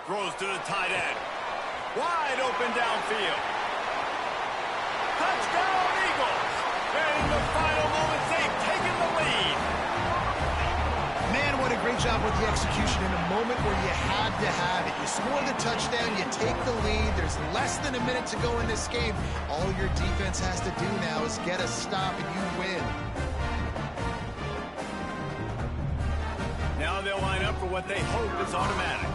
[SPEAKER 1] Throws to the tight end. Wide open downfield. Touchdown, Eagles! And in the final moments, they've taken the lead.
[SPEAKER 2] Man, what a great job with the execution in a moment where you had to have it. You score the touchdown, you take the lead. There's less than a minute to go in this game. All your defense has to do now is get a stop and you win.
[SPEAKER 1] Now they'll line up for what they hope is automatic.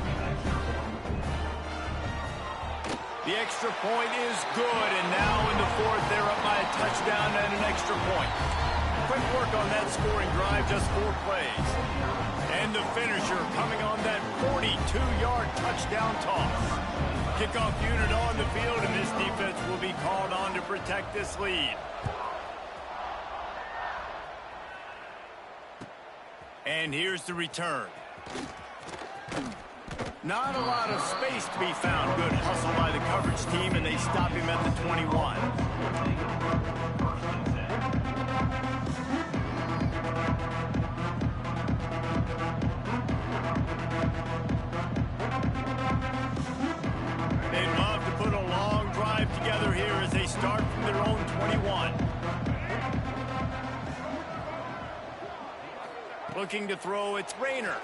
[SPEAKER 1] The extra point is good, and now in the 4th, they're up by a touchdown and an extra point. Quick work on that scoring drive, just 4 plays. And the finisher coming on that 42-yard touchdown toss. Kickoff unit on the field, and this defense will be called on to protect this lead. And here's the return. Not a lot of space to be found. Good hustle by the coverage team, and they stop him at the 21. They'd love to put a long drive together here as they start from their own 21. Looking to throw, it's Rayner.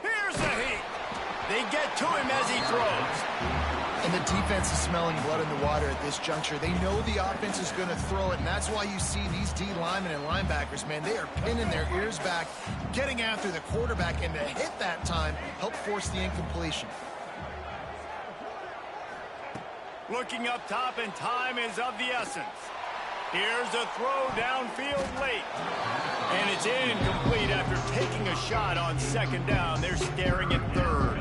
[SPEAKER 1] Here's a heat. They get to him as he throws.
[SPEAKER 2] And the defense is smelling blood in the water at this juncture. They know the offense is going to throw it, and that's why you see these D linemen and linebackers, man, they are pinning their ears back, getting after the quarterback, and the hit that time helped force the incompletion.
[SPEAKER 1] Looking up top, and time is of the essence. Here's a throw downfield late. And it's incomplete after taking a shot on 2nd down. They're staring at 3rd.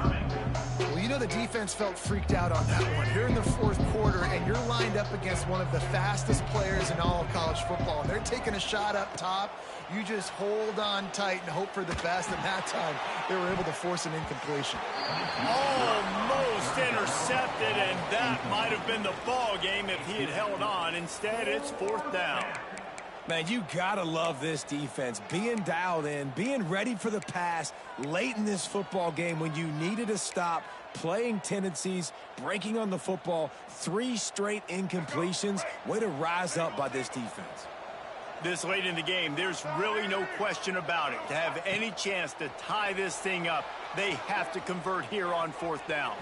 [SPEAKER 2] Well, you know the defense felt freaked out on that one. You're in the 4th quarter, and you're lined up against one of the fastest players in all of college football. And they're taking a shot up top. You just hold on tight and hope for the best. And that time, they were able to force an incompletion.
[SPEAKER 1] Almost intercepted, and that might have been the ball game if he had held on. Instead, it's 4th down.
[SPEAKER 4] Man, you gotta love this defense. Being dialed in, being ready for the pass late in this football game when you needed a stop, playing tendencies, breaking on the football, 3 straight incompletions. Way to rise up by this defense.
[SPEAKER 1] This late in the game, there's really no question about it. To have any chance to tie this thing up, they have to convert here on 4th down.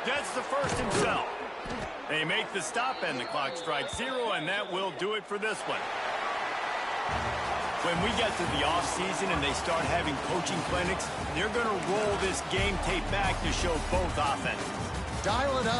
[SPEAKER 1] Gets the first himself. They make the stop, and the clock strikes 0, and that will do it for this one. When we get to the offseason and they start having coaching clinics, they're going to roll this game tape back to show both offenses.
[SPEAKER 2] Dial it up.